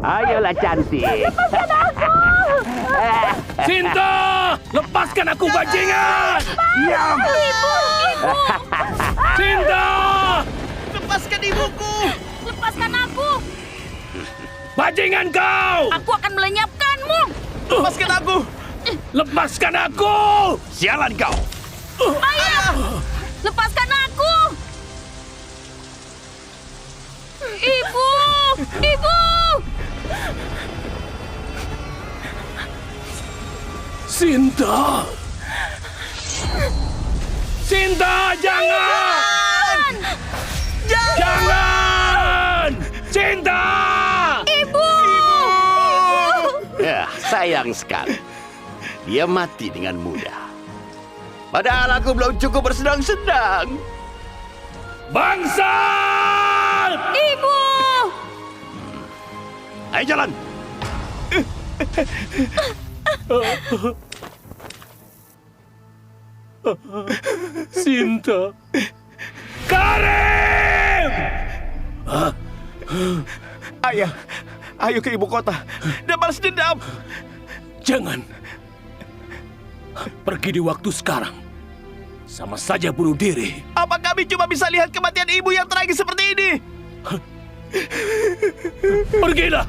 Ayolah cantik. Lepaskan aku! Sinta! Lepaskan aku, bajingan! Diam. Ibu! Sinta! Lepaskan ibuku! Lepaskan aku! Bajingan kau! Aku akan melenyapkanmu! Lepaskan aku! Lepaskan aku! Sialan kau. Ayah! Lepaskan aku! Ibu! Ibu! Sinta! Sinta, jangan! Jangan! Sinta! Ibu! Ya, sayang sekali. Dia mati dengan mudah. Padahal aku belum cukup bersenang-senang. Bangsat! Ibu! Ayo jalan. Sinta. Karim! Ayah, ayo ke ibu kota dan balas dendam. Jangan. Pergi di waktu sekarang. Sama saja bunuh diri. Apa kami cuma bisa lihat kematian ibu yang tragis seperti ini? Pergilah.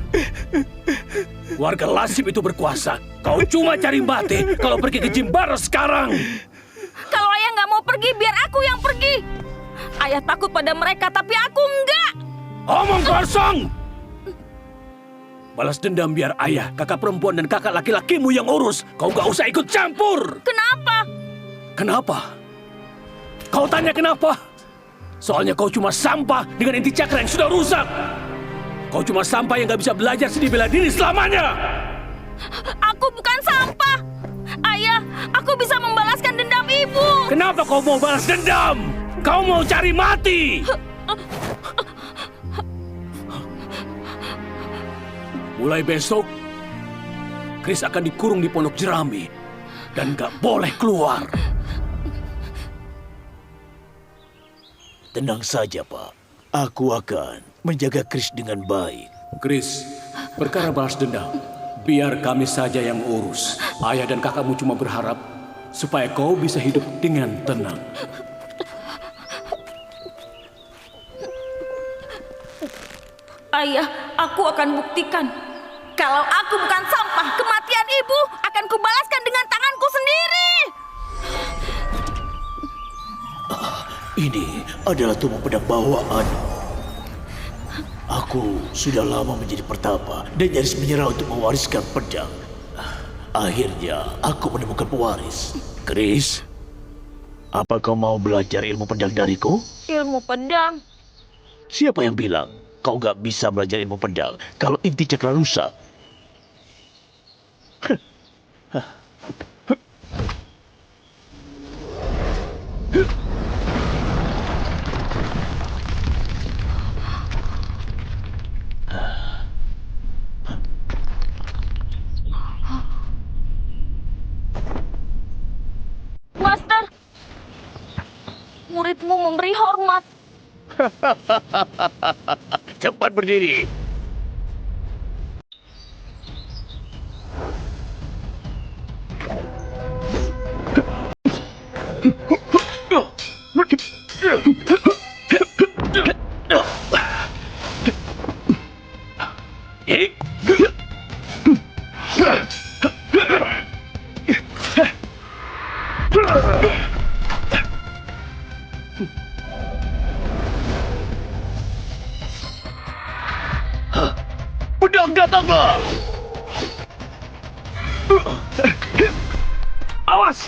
Warga Lasib itu berkuasa. Kau cuma cari mati kalau pergi ke Jimbaran sekarang. Kalau ayah nggak mau pergi, biar aku yang pergi. Ayah takut pada mereka, tapi aku enggak. Omong kosong. Balas dendam biar ayah, kakak perempuan dan kakak laki-lakimu yang urus. Kau nggak usah ikut campur. Kenapa? Kenapa? Kau tanya kenapa? Soalnya kau cuma sampah dengan inti cakra yang sudah rusak. Kau cuma sampah yang nggak bisa belajar seni bela diri selamanya. Aku bukan sampah. Ayah, aku bisa membalaskan dendam ibu. Kenapa kau mau balas dendam? Kau mau cari mati? Mulai besok, Chris akan dikurung di pondok jerami dan gak boleh keluar. Tenang saja, Pak. Aku akan menjaga Chris dengan baik. Chris, perkara balas dendam, biar kami saja yang urus. Ayah dan kakakmu cuma berharap supaya kau bisa hidup dengan tenang. Ayah, aku akan buktikan. Kalau aku bukan sampah, kematian ibu akan kubalaskan dengan tanganku sendiri. Ini adalah tubuh pedang bawaan. Aku sudah lama menjadi pertapa dan nyaris menyerah untuk mewariskan pedang. Akhirnya, aku menemukan pewaris. Chris, apa kau mau belajar ilmu pedang dariku? Ilmu pedang. Siapa yang bilang kau gak bisa belajar ilmu pedang kalau inti cakra rusak? Master, muridmu memberi hormat. Cepat berdiri. Pedang datanglah! Awas!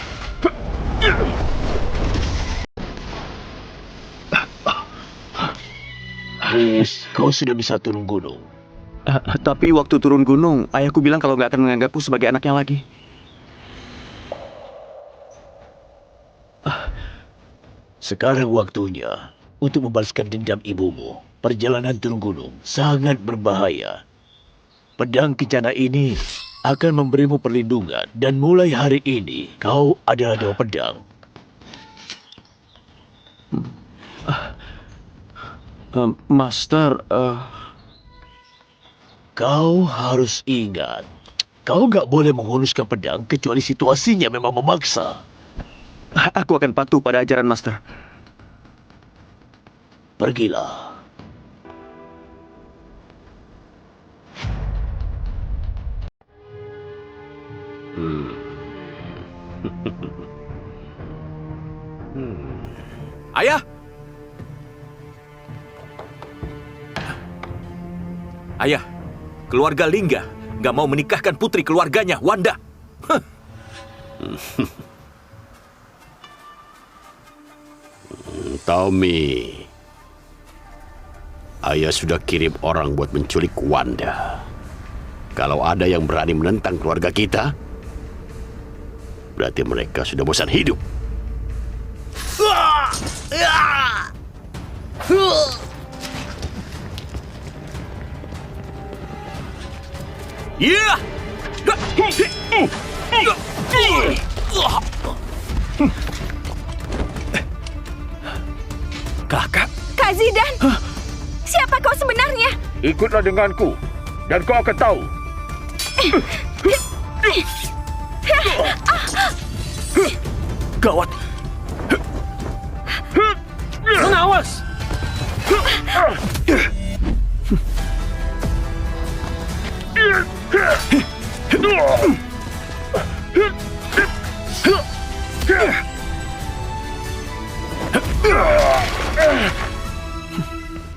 Chris, kau sudah bisa turun gunung. Tapi waktu turun gunung, ayahku bilang kalau nggak akan menganggapku sebagai anaknya lagi. Sekarang waktunya untuk membalaskan dendam ibumu. Perjalanan turun gunung sangat berbahaya. Pedang kencana ini akan memberimu perlindungan dan mulai hari ini kau adalah dewa pedang. Master, Kau harus ingat, kau gak boleh menghunuskan pedang kecuali situasinya memang memaksa. Aku akan patuh pada ajaran Master. Pergilah. Ayah! Ayah, keluarga Lingga nggak mau menikahkan putri keluarganya, Wanda. Tommy, ayah sudah kirim orang buat menculik Wanda. Kalau ada yang berani menentang keluarga kita, berarti mereka sudah bosan hidup. Iya! Kakak, Kak Zidan, siapa kau sebenarnya? Ikutlah denganku, dan kau akan tahu. gawat. Awas!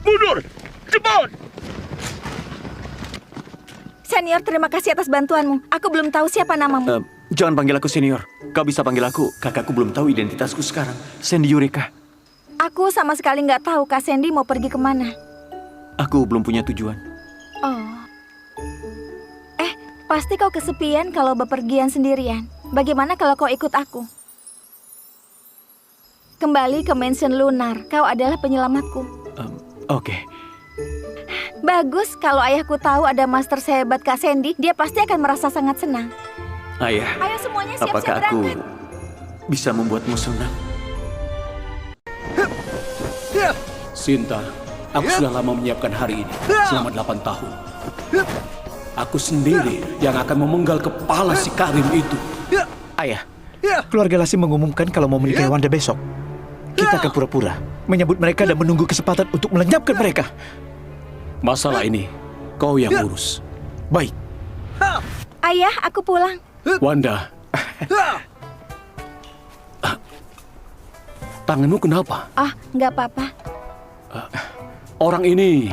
Mundur! Cepat! Senior, terima kasih atas bantuanmu. Aku belum tahu siapa namamu. Jangan panggil aku senior. Kau bisa panggil aku. Kakakku belum tahu identitasku sekarang. Sandy Eureka. Aku sama sekali nggak tahu Kak Sandy mau pergi kemana. Aku belum punya tujuan. Oh. Pasti kau kesepian kalau bepergian sendirian. Bagaimana kalau kau ikut aku? Kembali ke Mansion Lunar. Kau adalah penyelamatku. Oke. Bagus, kalau ayahku tahu ada master sehebat Kak Sandy, dia pasti akan merasa sangat senang. Ayah, Ayo semuanya siap-siap apakah aku berangkat. bisa membuatmu senang? Sinta, aku sudah lama menyiapkan hari ini, selama 8 tahun. Aku sendiri yang akan memenggal kepala si Karim itu. Ayah, keluarga Lassie mengumumkan kalau mau menikahi Wanda besok. Kita akan pura-pura menyambut mereka dan menunggu kesempatan untuk melenyapkan mereka. Masalah ini, kau yang urus. Baik. Ayah, aku pulang. Wanda, tanganmu kenapa? Ah, nggak apa-apa. Orang ini,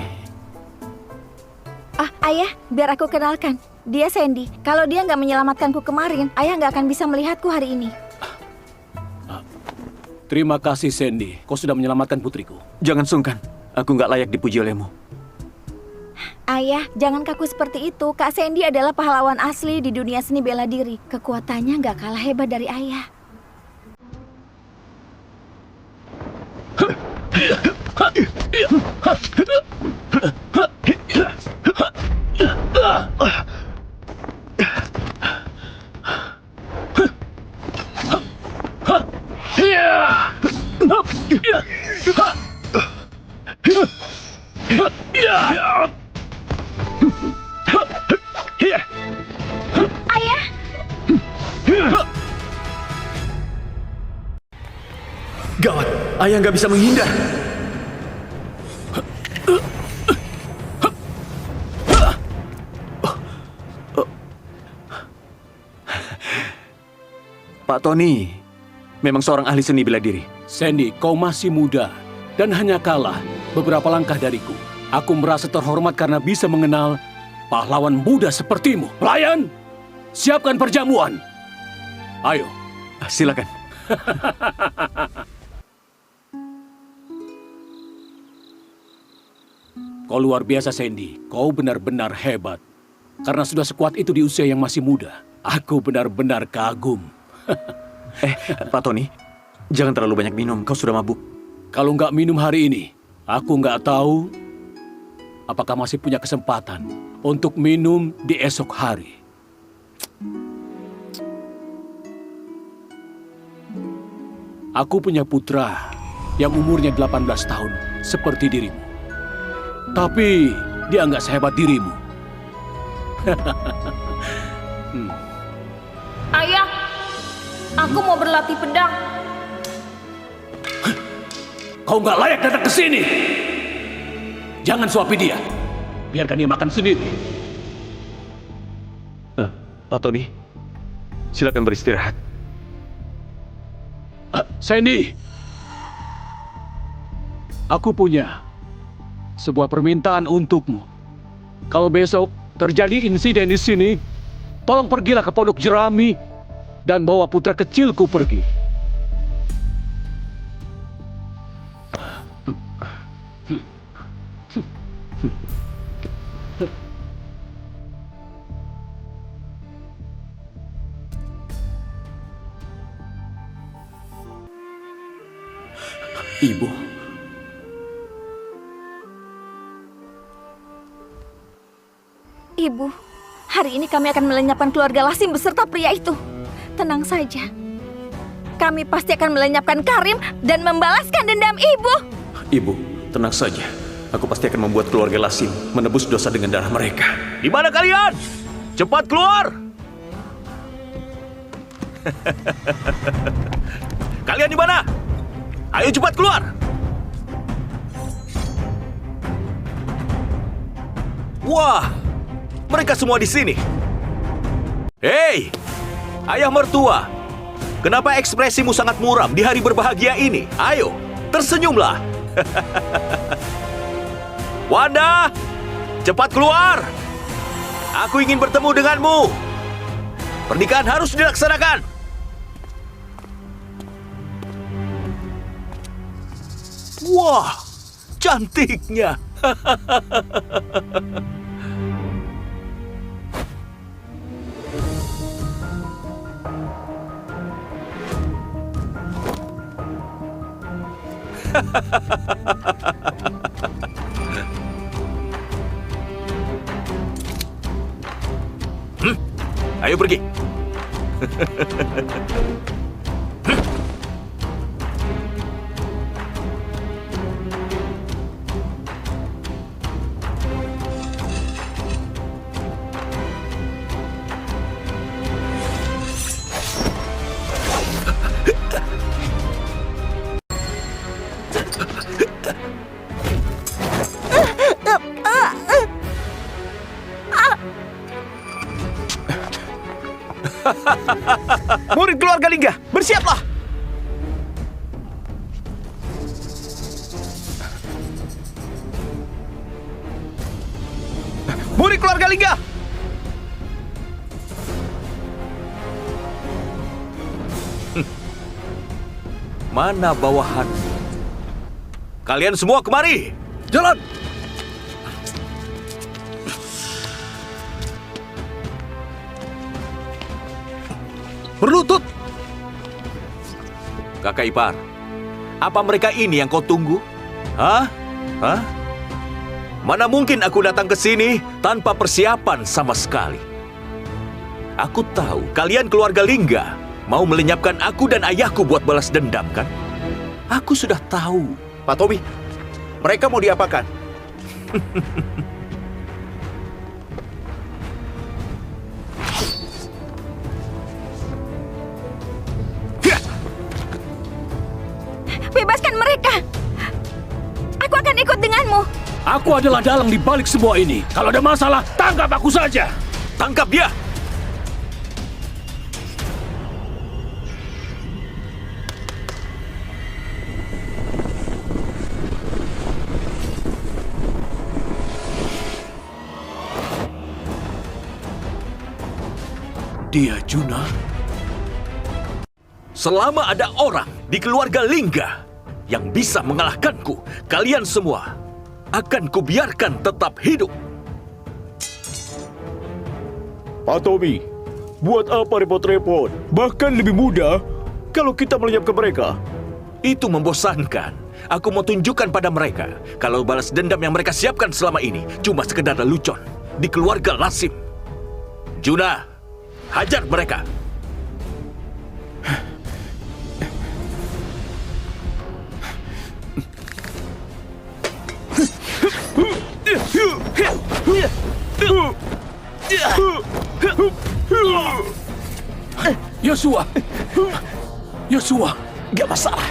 Ayah, biar aku kenalkan. Dia Sandy. Kalau dia nggak menyelamatkanku kemarin, ayah nggak akan bisa melihatku hari ini. terima kasih Sandy, kau sudah menyelamatkan putriku. Jangan sungkan. Aku nggak layak dipuji olehmu. Ayah, jangan kaku seperti itu. Kak Sandy adalah pahlawan asli di dunia seni bela diri. Kekuatannya nggak kalah hebat dari ayah. Gawat, ayah nggak bisa menghindar. Pak Tony memang seorang ahli seni bela diri. Sandy, kau masih muda dan hanya kalah beberapa langkah dariku. Aku merasa terhormat karena bisa mengenal pahlawan muda sepertimu. Pelayan, siapkan perjamuan. Ayo. Silakan. Kau luar biasa, Sandy. Kau benar-benar hebat. Karena sudah sekuat itu di usia yang masih muda. Aku benar-benar kagum. Pak Tony, jangan terlalu banyak minum. Kau sudah mabuk. Kalau nggak minum hari ini, aku nggak tahu apakah masih punya kesempatan untuk minum di esok hari. Aku punya putra yang umurnya 18 tahun, seperti dirimu. Tapi dia nggak sehebat dirimu. Ayah, aku mau berlatih pedang. Kau nggak layak datang ke sini. Jangan suapi dia. Biarkan dia makan sendiri. Pak Tony, silakan beristirahat. Sandy, aku punya sebuah permintaan untukmu. Kalau besok terjadi insiden di sini, tolong pergilah ke Pondok Jerami dan bawa putra kecilku pergi. Ibu. Ibu, hari ini kami akan melenyapkan keluarga Lasim beserta pria itu. Tenang saja. Kami pasti akan melenyapkan Karim dan membalaskan dendam ibu. Ibu, tenang saja. Aku pasti akan membuat keluarga Lasim menebus dosa dengan darah mereka. Di mana kalian? Cepat keluar! Kalian di mana? Ayo cepat keluar! Wah, mereka semua di sini. Hei, ayah mertua. Kenapa ekspresimu sangat muram di hari berbahagia ini? Ayo, tersenyumlah. Wanda, cepat keluar. Aku ingin bertemu denganmu. Pernikahan harus dilaksanakan. Wah, cantiknya. Ayo pergi. Murid keluarga Lingga, bersiaplah! Murid keluarga Lingga! Mana bawahan? Kalian semua kemari. Jalan! Berlutut! Kakak ipar, apa mereka ini yang kau tunggu? Hah? Hah? Mana mungkin aku datang ke sini tanpa persiapan sama sekali. Aku tahu kalian keluarga Lingga mau melenyapkan aku dan ayahku buat balas dendam, kan? Aku sudah tahu. Pak Tommy, mereka mau diapakan? Bebaskan mereka. Aku akan ikut denganmu. Aku adalah dalang di balik semua ini. Kalau ada masalah, tangkap aku saja. Tangkap dia! Dia Juna. Selama ada orang di keluarga Lingga yang bisa mengalahkanku, kalian semua akan kubiarkan tetap hidup. Pak Tommy, buat apa repot-repot? Bahkan lebih mudah kalau kita melenyapkan mereka. Itu membosankan. Aku mau tunjukkan pada mereka kalau balas dendam yang mereka siapkan selama ini cuma sekedar lelucon di keluarga Lasim. Juna, hajar mereka. Yosua! Yosua! Gak masalah.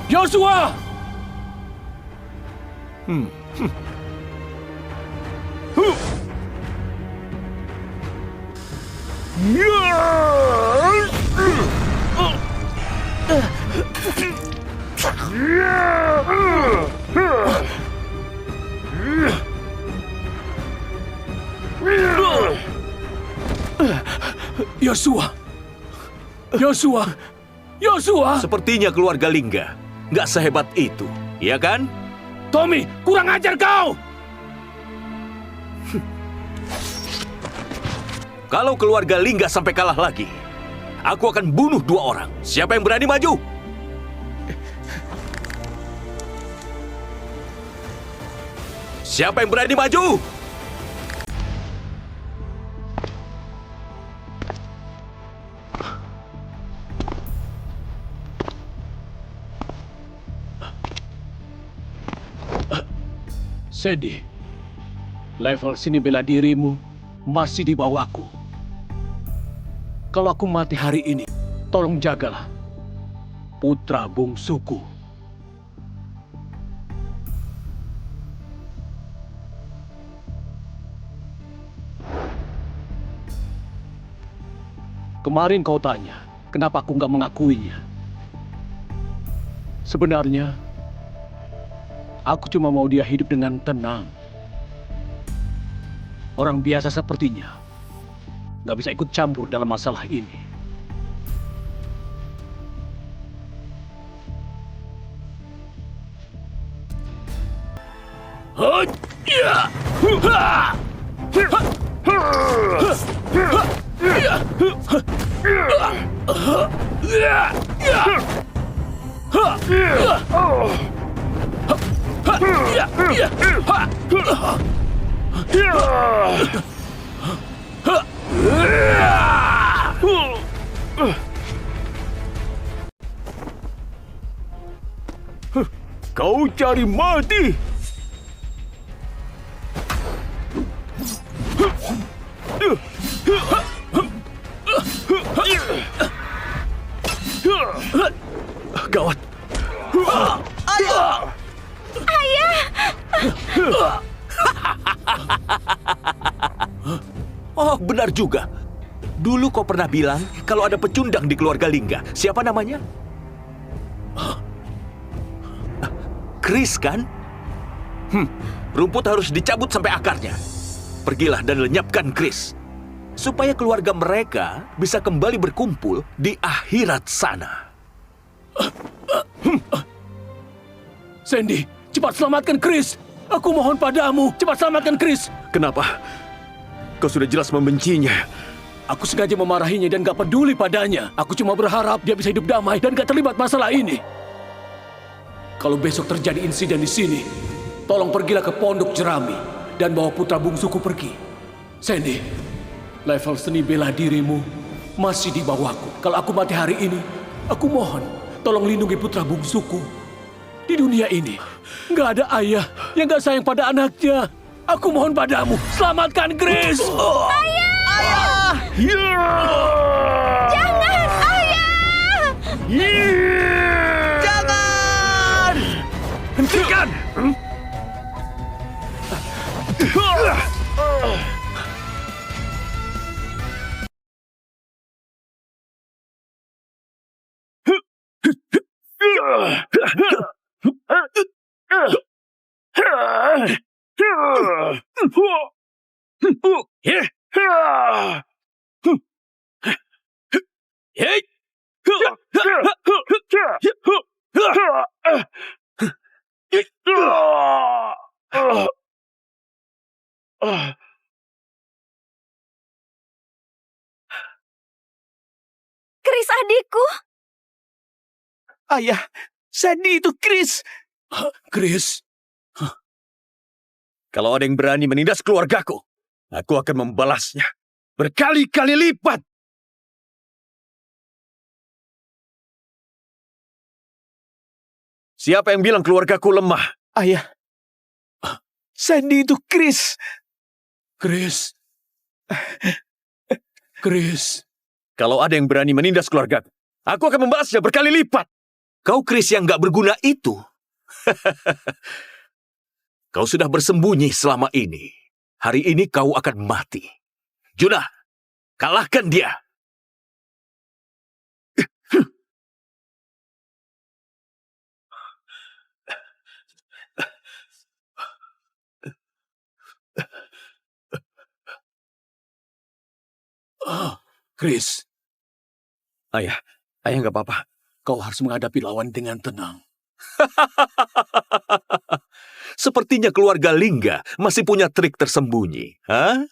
Yosua! Yosua! Yosua! Yosua! Sepertinya keluarga Lingga nggak sehebat itu, ya kan? Tommy, kurang ajar kau! Kalau keluarga Lingga sampai kalah lagi, aku akan bunuh 2 orang. Siapa yang berani maju? Siapa yang berani maju? Sandy, level seni bela dirimu masih di bawahku. Kalau aku mati hari ini, tolong jagalah putra bungsuku. Kemarin kau tanya, kenapa aku nggak mengakuinya? Sebenarnya, aku cuma mau dia hidup dengan tenang. Orang biasa sepertinya nggak bisa ikut campur dalam masalah ini. Kau cari mati! Gawat! Oh, benar juga. Dulu kau pernah bilang kalau ada pecundang di keluarga Lingga. Siapa namanya? Chris, kan? Rumput harus dicabut sampai akarnya. Pergilah dan lenyapkan Chris, supaya keluarga mereka bisa kembali berkumpul di akhirat sana. Sandy, cepat selamatkan Chris. Aku mohon padamu, cepat selamatkan Chris. Kenapa? Kau sudah jelas membencinya. Aku sengaja memarahinya dan gak peduli padanya. Aku cuma berharap dia bisa hidup damai dan gak terlibat masalah ini. Kalau besok terjadi insiden di sini, tolong pergilah ke Pondok Jerami dan bawa putra bungsuku pergi. Sandy, level seni bela dirimu masih di bawahku. Kalau aku mati hari ini, aku mohon tolong lindungi putra bungsuku. Di dunia ini, nggak ada ayah yang nggak sayang pada anaknya. Aku mohon padamu, selamatkan Grace. Jangan, ayah! Jangan! Hentikan! Chris adikku, Ayah, Sandy itu Chris. Chris, Kalau ada yang berani menindas keluargaku, aku akan membalasnya. berkali-kali lipat. Siapa yang bilang keluargaku lemah? Ayah, Sandy itu Chris. Chris. Chris. Kalau ada yang berani menindas keluargaku, aku akan membalasnya berkali lipat. Kau Chris yang gak berguna itu. Kau sudah bersembunyi selama ini. Hari ini kau akan mati. Juna, kalahkan dia. Chris, Ayah nggak apa-apa. kau harus menghadapi lawan dengan tenang. Sepertinya keluarga Lingga masih punya trik tersembunyi. Hah?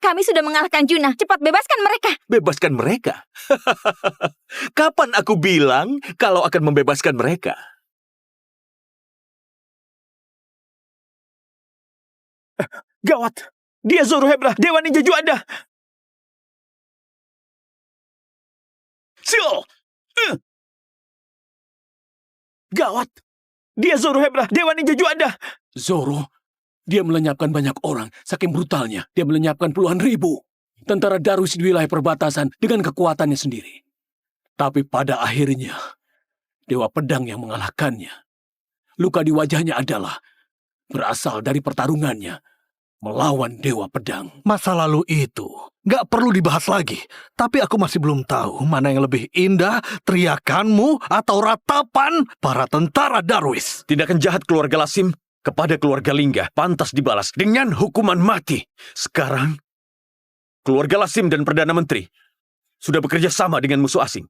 Kami sudah mengalahkan Juna. Cepat bebaskan mereka. Bebaskan mereka? Kapan aku bilang kalau akan membebaskan mereka? Gawat. Dia Zorohebra, Dewa Ninja Juanda. Sil! Gawat. Dia Zorohebra, Dewa Ninja Juanda. Zoro, dia melenyapkan banyak orang. Saking brutalnya, dia melenyapkan puluhan ribu tentara Darus di wilayah perbatasan dengan kekuatannya sendiri. Tapi pada akhirnya, Dewa Pedang yang mengalahkannya. Luka di wajahnya adalah berasal dari pertarungannya melawan Dewa Pedang. Masa lalu itu gak perlu dibahas lagi. Tapi aku masih belum tahu mana yang lebih indah, teriakanmu atau ratapan para tentara Darwis. Tindakan jahat keluarga Lasim kepada keluarga Lingga pantas dibalas dengan hukuman mati. Sekarang, keluarga Lasim dan Perdana Menteri sudah bekerja sama dengan musuh asing.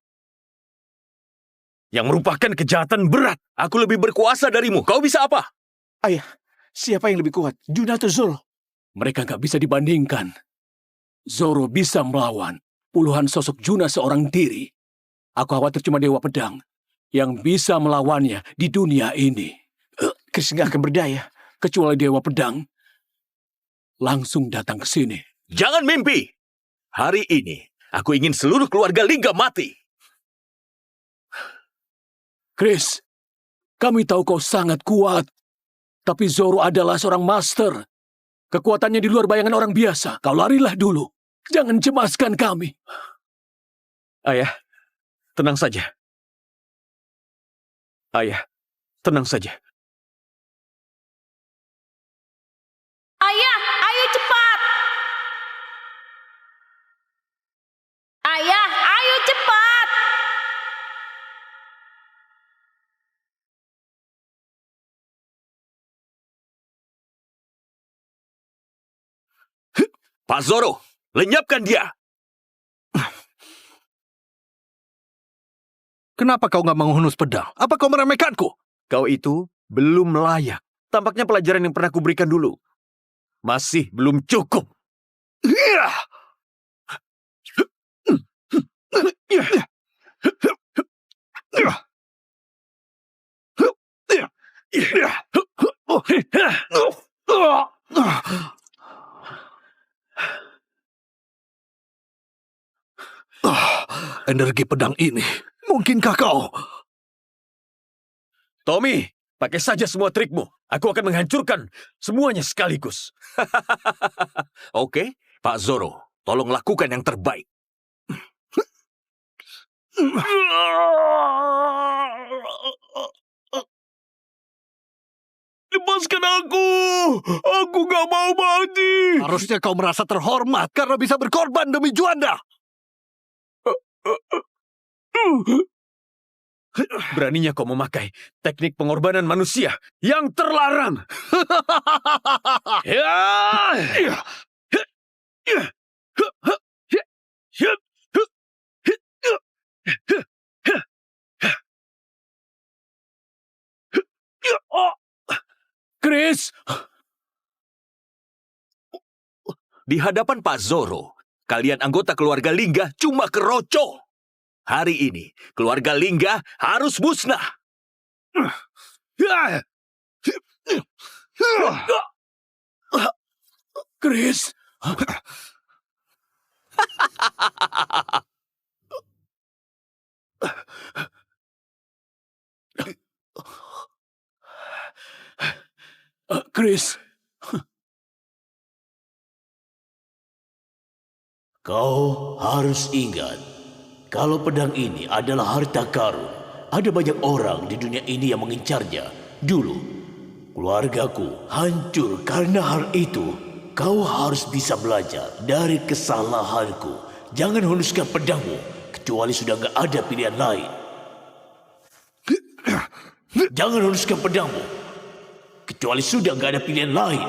Yang merupakan kejahatan berat. Aku lebih berkuasa darimu. Kau bisa apa? Ayah, siapa yang lebih kuat? Juna atau Zoro? Mereka nggak bisa dibandingkan. Zoro bisa melawan puluhan sosok Juna seorang diri. Aku khawatir cuma Dewa Pedang yang bisa melawannya di dunia ini. Chris nggak akan berdaya. Kecuali Dewa Pedang langsung datang ke sini. Jangan mimpi. Hari ini, aku ingin seluruh keluarga Lingga mati. Chris, kami tahu kau sangat kuat. Tapi Zoro adalah seorang master. Kekuatannya di luar bayangan orang biasa. Kau larilah dulu. Jangan cemaskan kami. Ayah, tenang saja. Ayah, tenang saja. Ayah, ayo cepat. Ayah, ayo cepat. Pak Zoro, lenyapkan dia. Kenapa kau gak menghunus pedang? Apa kau meremehkanku? Kau itu belum layak. Tampaknya pelajaran yang pernah kuberikan dulu masih belum cukup. Energi pedang ini. Mungkinkah kau? Tommy, pakai saja semua trikmu. Aku akan menghancurkan semuanya sekaligus. Oke, Pak Zoro, tolong lakukan yang terbaik. Lepaskan aku! Aku gak mau mati! Harusnya kau merasa terhormat karena bisa berkorban demi Juanda. Beraninya kau memakai teknik pengorbanan manusia yang terlarang. Chris! Di hadapan Pak Zoro, kalian anggota keluarga Lingga cuma keroco. Hari ini, keluarga Lingga harus musnah. Chris! Chris, Kau harus ingat, kalau pedang ini adalah harta karun, ada banyak orang di dunia ini yang mengincarnya. Dulu, keluargaku hancur karena hal itu. Kau harus bisa belajar dari kesalahanku. Jangan hunuskan pedangmu, kecuali sudah nggak ada pilihan lain. Jangan hunuskan pedangmu, kecuali sudah nggak ada pilihan lain.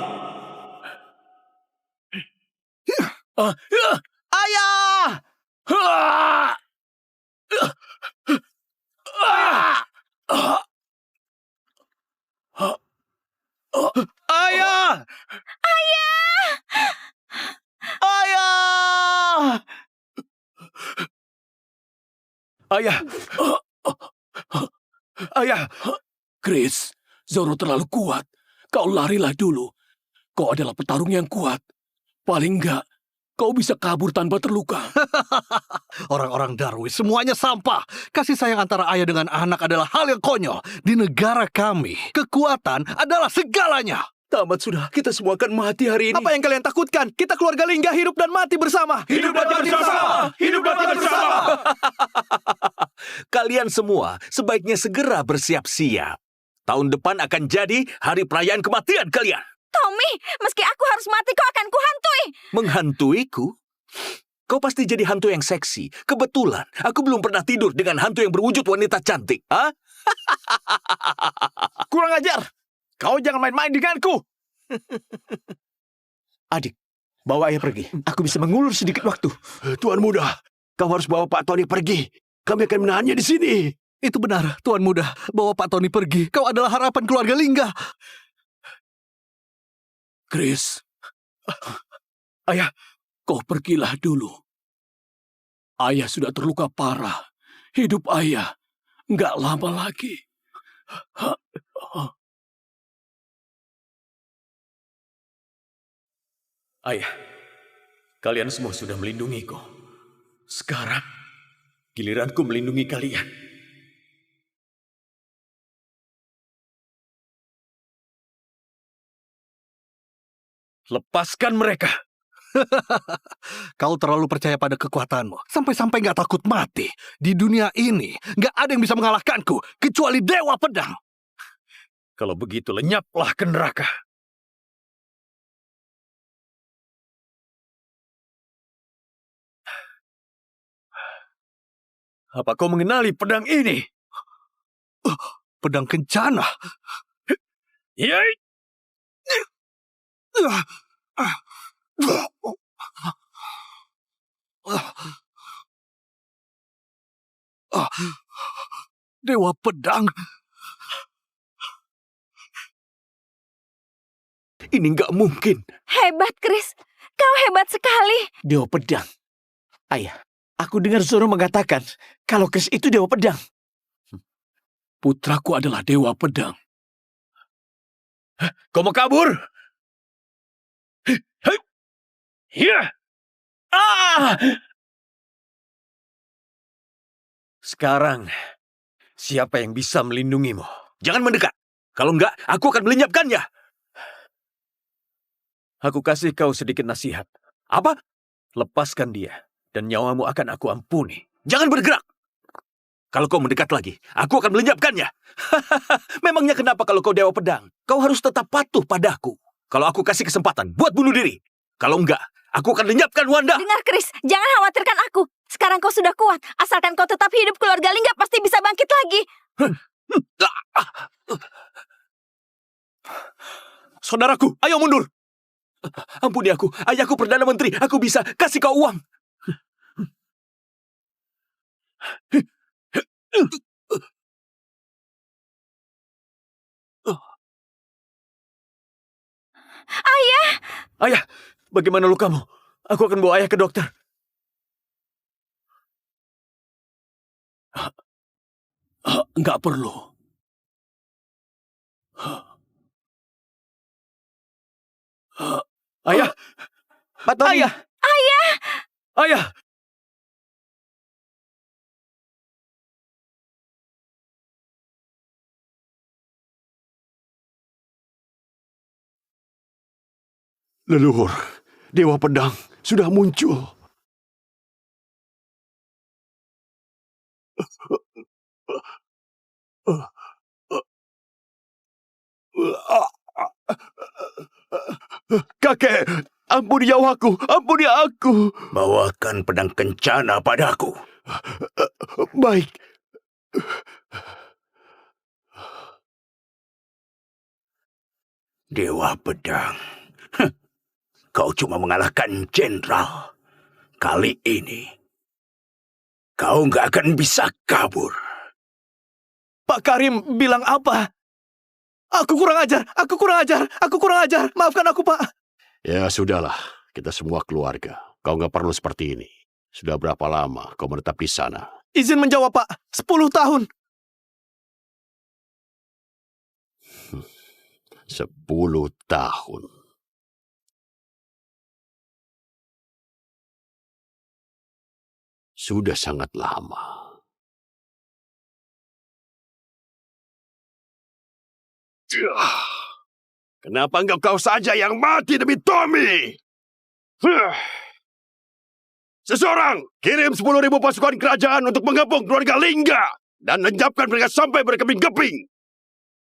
Ayah! Ayah! Ayah! Ayah! Ayah! Chris, Zoro terlalu kuat. Kau larilah dulu. Kau adalah petarung yang kuat. Paling enggak, kau bisa kabur tanpa terluka. Orang-orang Darwis semuanya sampah. Kasih sayang antara ayah dengan anak adalah hal yang konyol. Di negara kami, kekuatan adalah segalanya. Tamat sudah, kita semua akan mati hari ini. Apa yang kalian takutkan? Kita keluarga Lingga hidup dan mati bersama. Hidup dan mati bersama! Hidup dan mati bersama! Kalian semua sebaiknya segera bersiap-siap. Tahun depan akan jadi hari perayaan kematian kalian. Tommy, meski aku harus mati, kau akan kuhantui. Menghantuiku? Kau pasti jadi hantu yang seksi. Kebetulan, aku belum pernah tidur dengan hantu yang berwujud wanita cantik. Hah? Kurang ajar! Kau jangan main-main denganku! Adik, bawa ayah pergi. Aku bisa mengulur sedikit waktu. Tuan Muda, kau harus bawa Pak Tony pergi. Kami akan menahannya di sini. Itu benar, Tuan Muda. Bawa Pak Tony pergi. Kau adalah harapan keluarga Lingga. Chris, Ayah! kau pergilah dulu. Ayah sudah terluka parah. Hidup ayah nggak lama lagi. Ayah, kalian semua sudah melindungiku. Sekarang, giliranku melindungi kalian. Lepaskan mereka! Kau terlalu percaya pada kekuatanmu. Sampai-sampai nggak takut mati. Di dunia ini, nggak ada yang bisa mengalahkanku. Kecuali Dewa Pedang. Kalau begitu, lenyaplah ke neraka. Apa kau mengenali pedang ini? Pedang kencana. Yai! Dewa Pedang. Ini nggak mungkin. Hebat, Chris. Kau hebat sekali. Dewa Pedang. Ayah, aku dengar Zoro mengatakan kalau Chris itu Dewa Pedang. Putraku adalah Dewa Pedang. Kau mau kabur? Ya! Sekarang, siapa yang bisa melindungimu? Jangan mendekat. Kalau enggak, aku akan melenyapkannya. Aku kasih kau sedikit nasihat. Apa? Lepaskan dia, dan nyawamu akan aku ampuni. Jangan bergerak. Kalau kau mendekat lagi, aku akan melenyapkannya. Memangnya kenapa kalau kau Dewa Pedang? Kau harus tetap patuh padaku. Kalau aku kasih kesempatan buat bunuh diri. Kalau enggak, aku akan lenyapkan Wanda. Dengar, Chris. Jangan khawatirkan aku. Sekarang kau sudah kuat. Asalkan kau tetap hidup, keluarga Lingga pasti bisa bangkit lagi. Saudaraku, ayo mundur. Ampuni aku, ayahku Perdana Menteri. Aku bisa kasih kau uang. Ayah! Ayah, bagaimana lukamu? Aku akan bawa ayah ke dokter. Nggak perlu. Ayah! Pak Tony, Ayah! Ayah! Leluhur, Dewa Pedang sudah muncul. Kakek, ampuni nyawaku, ampuni aku. Bawakan pedang kencana padaku. Baik. Dewa Pedang. Kau cuma mengalahkan jenderal. Kali ini, kau nggak akan bisa kabur. Pak Karim bilang apa? Aku kurang ajar, aku kurang ajar, aku kurang ajar. Maafkan aku, Pak. Ya sudahlah, kita semua keluarga. Kau nggak perlu seperti ini. Sudah berapa lama kau menetap di sana? Izin menjawab, Pak. 10 tahun. 10 tahun. Sudah sangat lama. Kenapa enggak kau saja yang mati demi Tommy? Seseorang, kirim 10.000 pasukan kerajaan untuk mengepung keluarga Lingga dan lenyapkan mereka sampai berkeping-keping.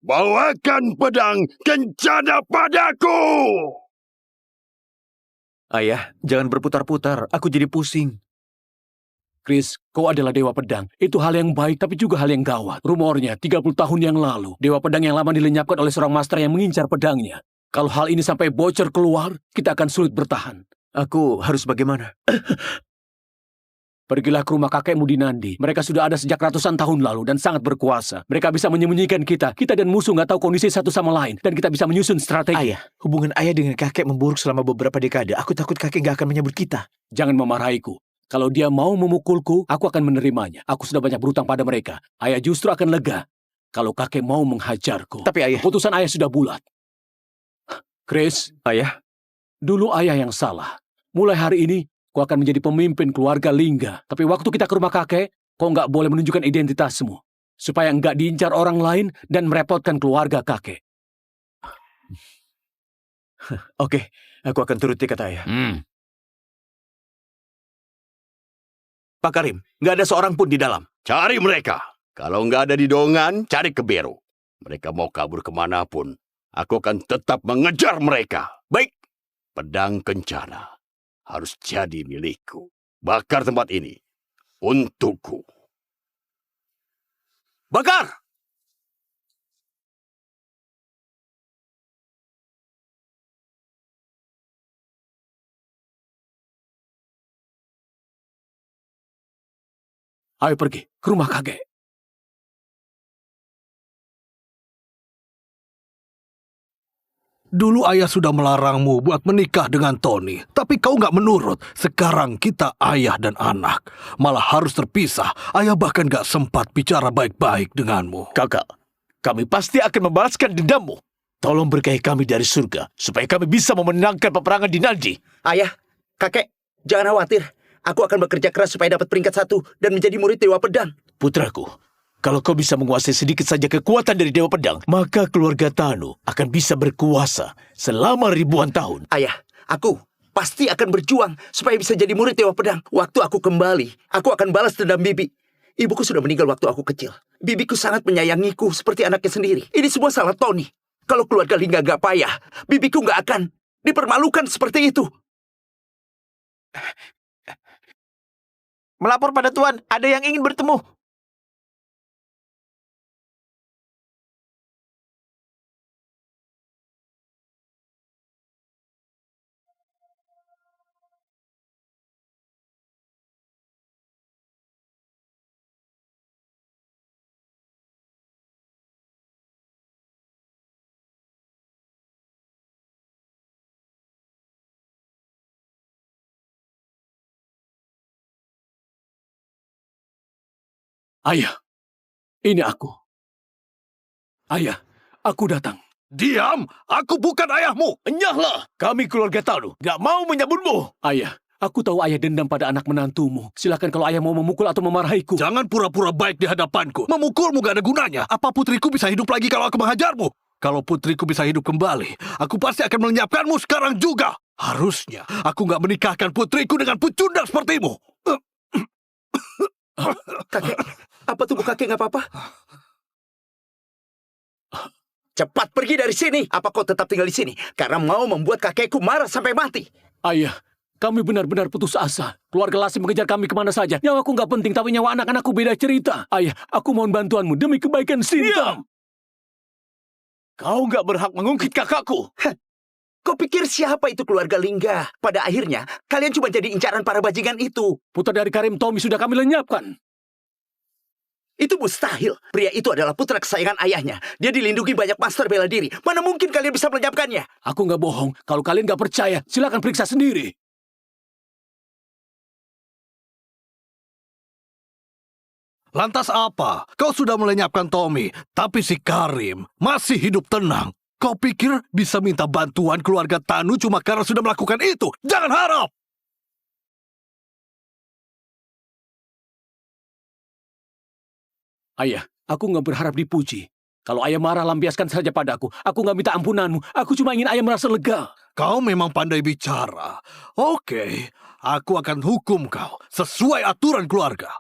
Bawakan pedang kencana padaku! Ayah, jangan berputar-putar. Aku jadi pusing. Chris, kau adalah Dewa Pedang. Itu hal yang baik tapi juga hal yang gawat. Rumornya 30 tahun yang lalu, Dewa Pedang yang lama dilenyapkan oleh seorang master yang mengincar pedangnya. Kalau hal ini sampai bocor keluar, kita akan sulit bertahan. Aku harus bagaimana? Pergilah ke rumah kakekmu di Nandi. Mereka sudah ada sejak ratusan tahun lalu dan sangat berkuasa. Mereka bisa menyembunyikan kita. Kita dan musuh nggak tahu kondisi satu sama lain. Dan kita bisa menyusun strategi. Ayah, hubungan ayah dengan kakek memburuk selama beberapa dekade. Aku takut kakek nggak akan menyebut kita. Jangan memarahiku. Kalau dia mau memukulku, aku akan menerimanya. Aku sudah banyak berutang pada mereka. Ayah justru akan lega kalau kakek mau menghajarku. Tapi ayah... Keputusan ayah sudah bulat. Chris, Ayah, dulu ayah yang salah. Mulai hari ini, kau akan menjadi pemimpin keluarga Lingga. Tapi waktu kita ke rumah kakek, kau nggak boleh menunjukkan identitasmu. Supaya nggak diincar orang lain dan merepotkan keluarga kakek. oke. Aku akan turuti kata ayah. Pak Karim, nggak ada seorang pun di dalam. Cari mereka. Kalau nggak ada di Dongan, cari ke Beru. Mereka mau kabur kemanapun. Aku akan tetap mengejar mereka. Baik. Pedang kencana harus jadi milikku. Bakar tempat ini untukku. Bakar! Ayo pergi ke rumah kakek. Dulu ayah sudah melarangmu buat menikah dengan Tony, tapi kau nggak menurut. Sekarang kita ayah dan anak, malah harus terpisah. Ayah bahkan nggak sempat bicara baik-baik denganmu. Kakak, kami pasti akan membalaskan dendammu. Tolong berkahi kami dari surga, supaya kami bisa memenangkan peperangan di Nandi. Ayah, kakek, jangan khawatir. Aku akan bekerja keras supaya dapat peringkat 1 dan menjadi murid Dewa Pedang. Putraku, kalau kau bisa menguasai sedikit saja kekuatan dari Dewa Pedang, maka keluarga Tanu akan bisa berkuasa selama ribuan tahun. Ayah, aku pasti akan berjuang supaya bisa jadi murid Dewa Pedang. Waktu aku kembali, aku akan balas dendam Bibi. Ibuku sudah meninggal waktu aku kecil. Bibiku sangat menyayangiku seperti anaknya sendiri. Ini semua salah Tony. Kalau keluarga Lingga gak payah, bibiku gak akan dipermalukan seperti itu. Melapor pada Tuan, ada yang ingin bertemu. Ayah, ini aku. Ayah, aku datang. Diam, aku bukan ayahmu. Enyahlah, kami keluarga Tanu gak mau menyambutmu. Ayah, aku tahu ayah dendam pada anak menantumu. Silakan kalau ayah mau memukul atau memarahiku. Jangan pura-pura baik di hadapanku. Memukulmu gak ada gunanya. Apa putriku bisa hidup lagi kalau aku menghajarmu? Kalau putriku bisa hidup kembali, aku pasti akan melenyapkanmu sekarang juga. Harusnya aku nggak menikahkan putriku dengan pecundang sepertimu. Kakek, apa tubuh kakek nggak apa-apa? Cepat pergi dari sini. Apa kau tetap tinggal di sini? Karena mau membuat kakekku marah sampai mati. Ayah, kami benar-benar putus asa. Keluarga Lasim mengejar kami kemana saja. Nyawaku nggak penting, tapi nyawa anak-anakku beda cerita. Ayah, aku mohon bantuanmu demi kebaikan Sinta. Kau nggak berhak mengungkit kakakku. Kau pikir siapa itu keluarga Lingga? Pada akhirnya, kalian cuma jadi incaran para bajingan itu. Putra dari Karim Tommy sudah kami lenyapkan. Itu mustahil. Pria itu adalah putra kesayangan ayahnya. Dia dilindungi banyak master bela diri. Mana mungkin kalian bisa melenyapkannya? Aku nggak bohong. Kalau kalian nggak percaya, silakan periksa sendiri. Lantas apa? Kau sudah melenyapkan Tommy, tapi si Karim masih hidup tenang. Kau pikir bisa minta bantuan keluarga Tanu cuma karena sudah melakukan itu? Jangan harap! Ayah, aku nggak berharap dipuji. Kalau ayah marah, lampiaskan saja padaku. Aku nggak minta ampunanmu. Aku cuma ingin ayah merasa lega. Kau memang pandai bicara. Oke, aku akan hukum kau sesuai aturan keluarga.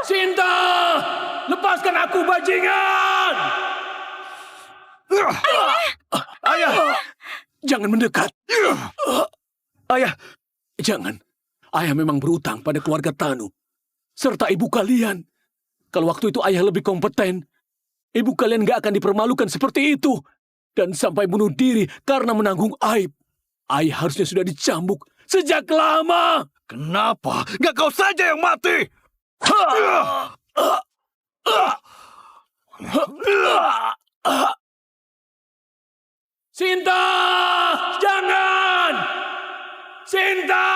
Sinta! Lepaskan aku, bajingan! Ayah! Jangan mendekat. Ayah, Jangan. Ayah memang berutang pada keluarga Tanu. Serta ibu kalian. Kalau waktu itu ayah lebih kompeten, ibu kalian gak akan dipermalukan seperti itu. Dan sampai bunuh diri karena menanggung aib. Ayah harusnya sudah dicambuk sejak lama. Kenapa? Nggak kau saja yang mati? Sinta! Jangan! Sinta!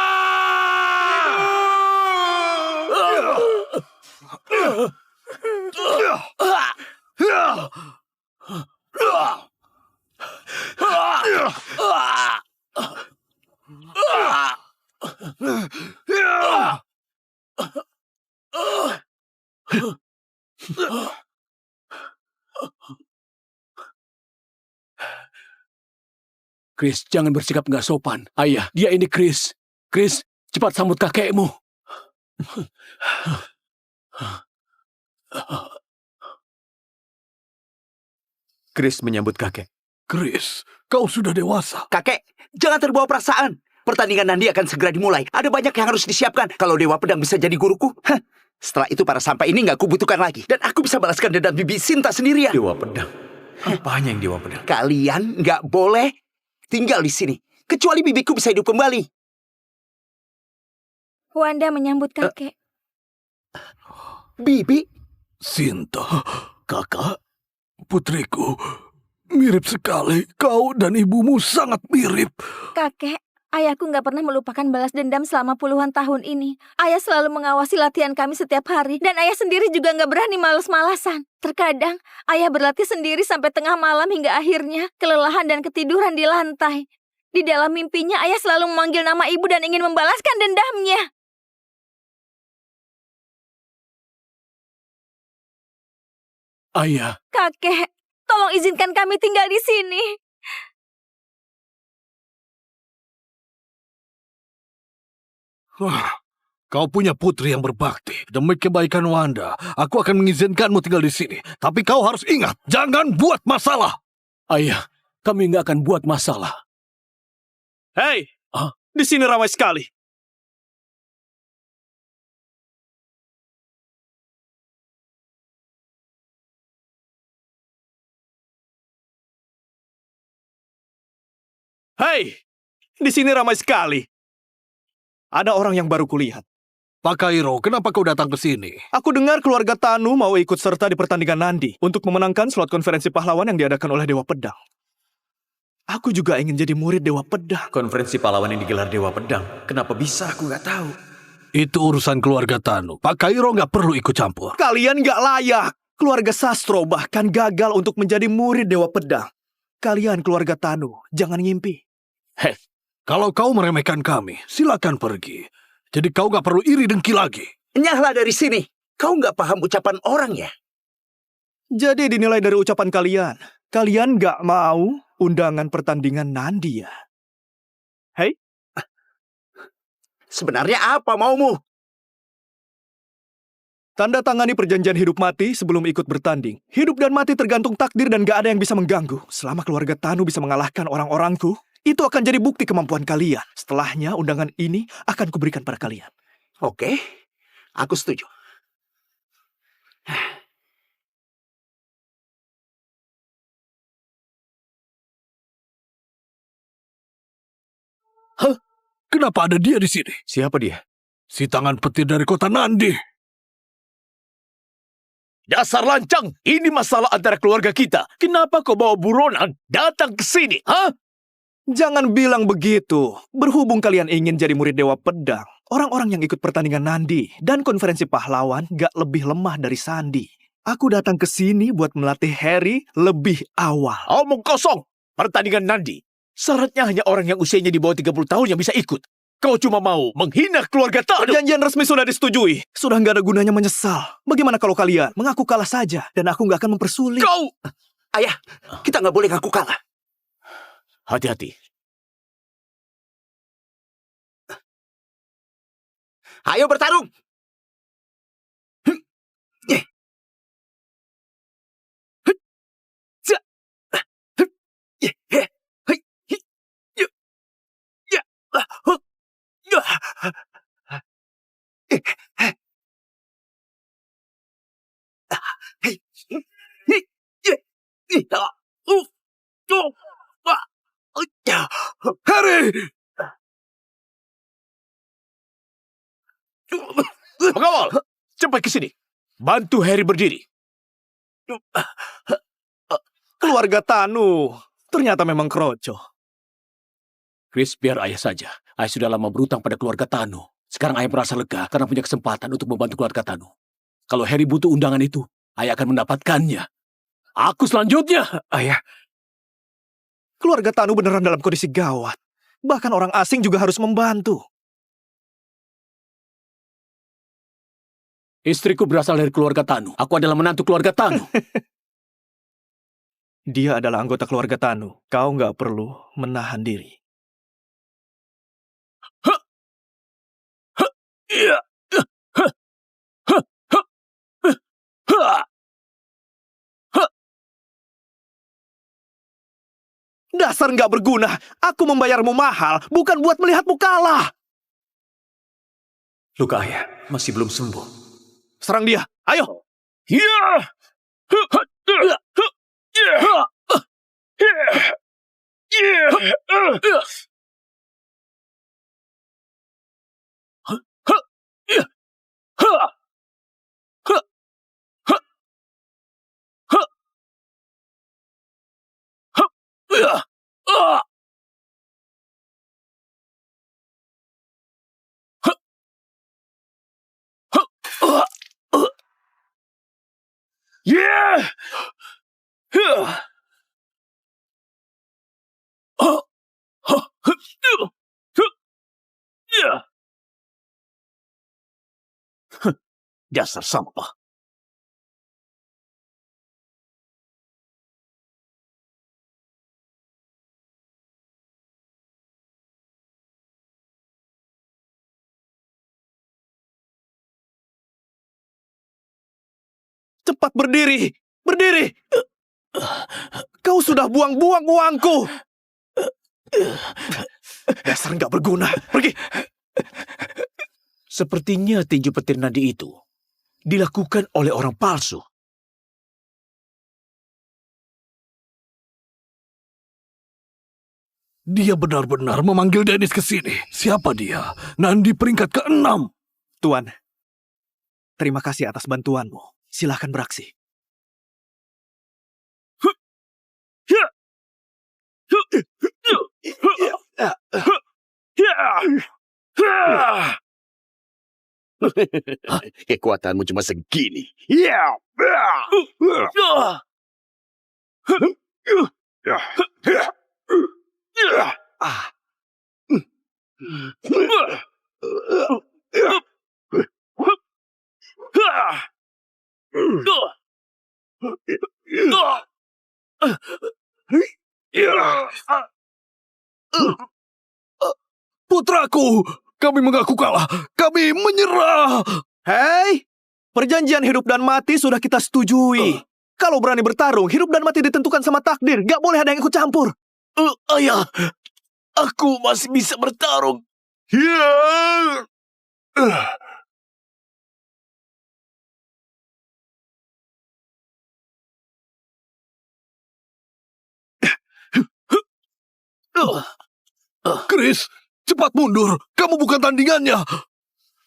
Chris, jangan bersikap nggak sopan. Ayah, dia ini Chris. Chris, cepat sambut kakekmu. Chris menyambut kakek. Chris, kau sudah dewasa. Kakek, jangan terbawa perasaan. Pertandingan nanti akan segera dimulai. Ada banyak yang harus disiapkan. Kalau Dewa Pedang bisa jadi guruku, setelah itu para sampah ini nggak kubutuhkan lagi. Dan aku bisa balaskan dendam Bibi Sinta sendirian. Dewa Pedang. Apanya yang Dewa Pedang? Kalian nggak boleh tinggal di sini. Kecuali bibiku bisa hidup kembali. Wanda menyambut kakek. Bibi? Sinta, kakak, putriku, mirip sekali. Kau dan ibumu sangat mirip. Kakek, ayahku nggak pernah melupakan balas dendam selama puluhan tahun ini. Ayah selalu mengawasi latihan kami setiap hari. Dan ayah sendiri juga nggak berani malas-malasan. Terkadang, ayah berlatih sendiri sampai tengah malam hingga akhirnya kelelahan dan ketiduran di lantai. Di dalam mimpinya, ayah selalu memanggil nama ibu dan ingin membalaskan dendamnya. Ayah, Kakek, tolong izinkan kami tinggal di sini. Kau punya putri yang berbakti. Demi kebaikan Wanda, aku akan mengizinkanmu tinggal di sini. Tapi kau harus ingat, jangan buat masalah. ayah, kami nggak akan buat masalah. Hei, di sini ramai sekali. Hei, di sini ramai sekali. Ada orang yang baru kulihat. Pak Kairo, kenapa kau datang ke sini? Aku dengar keluarga Tanu mau ikut serta di pertandingan Nandi untuk memenangkan slot konferensi pahlawan yang diadakan oleh Dewa Pedang. Aku juga ingin jadi murid Dewa Pedang. Konferensi pahlawan yang digelar Dewa Pedang. Kenapa bisa? Aku nggak tahu. Itu urusan keluarga Tanu. Pak Kairo nggak perlu ikut campur. Kalian nggak layak. Keluarga Sastro bahkan gagal untuk menjadi murid Dewa Pedang. Kalian keluarga Tanu, jangan ngimpi. Kalau kau meremehkan kami, silakan pergi. Jadi kau nggak perlu iri dengki lagi. Nyahlah dari sini. Kau nggak paham ucapan orang ya? Jadi dinilai dari ucapan kalian. Kalian nggak mau undangan pertandingan Nandi ya? Hei? Sebenarnya apa maumu? Tanda tangani perjanjian hidup mati sebelum ikut bertanding. Hidup dan mati tergantung takdir dan gak ada yang bisa mengganggu. Selama keluarga Tanu bisa mengalahkan orang-orangku, itu akan jadi bukti kemampuan kalian. Setelahnya undangan ini akan kuberikan pada kalian. Oke, aku setuju. Hah? Kenapa ada dia di sini? Siapa dia? Si tangan petir dari kota Nandi. Dasar lancang, ini masalah antara keluarga kita. Kenapa kau bawa buronan datang ke sini? Hah? Jangan bilang begitu. Berhubung kalian ingin jadi murid Dewa Pedang, orang-orang yang ikut pertandingan Nandi dan konferensi pahlawan gak lebih lemah dari Sandi. Aku datang ke sini buat melatih Harry lebih awal. Omong kosong. Pertandingan Nandi. Syaratnya hanya orang yang usianya di bawah 30 tahun yang bisa ikut. Kau cuma mau menghina keluarga Tanu. Perjanjian resmi sudah disetujui. Sudah nggak ada gunanya menyesal. Bagaimana kalau kalian mengaku kalah saja dan aku nggak akan mempersulit? Kau! Ayah, kita nggak boleh ngaku kalah. Hati-hati. Ayo bertarung. Harry! Pengawal, cepat ke sini. Bantu Harry berdiri. Keluarga Tanu ternyata memang kroco. Chris, biar ayah saja. Ayah sudah lama berutang pada keluarga Tanu. Sekarang ayah merasa lega karena punya kesempatan untuk membantu keluarga Tanu. Kalau Harry butuh undangan itu, ayah akan mendapatkannya. Aku selanjutnya. Ayah, keluarga Tanu beneran dalam kondisi gawat. Bahkan orang asing juga harus membantu. Istriku berasal dari keluarga Tanu. Aku adalah menantu keluarga Tanu. Dia adalah anggota keluarga Tanu. Kau nggak perlu menahan diri. Dasar nggak berguna. Aku membayarmu mahal, bukan buat melihatmu kalah. Luka ayah masih belum sembuh. Serang dia, ayo. Dasar sampah. Cepat berdiri, berdiri. Kau sudah buang-buang uangku. Dasar nggak berguna, pergi. Sepertinya tinju petir Nandi itu dilakukan oleh orang palsu. Dia benar-benar memanggil Dennis ke sini. Siapa dia? Nandi peringkat ke-6. Tuan, terima kasih atas bantuanmu. Silahkan beraksi. Kekuatanmu cuma segini. Putraku, kami mengaku kalah. Kami menyerah. Hei, perjanjian hidup dan mati sudah kita setujui. Kalau berani bertarung, hidup dan mati ditentukan sama takdir. Gak boleh ada yang ikut campur. Ayah, aku masih bisa bertarung. Chris, cepat mundur. Kamu bukan tandingannya.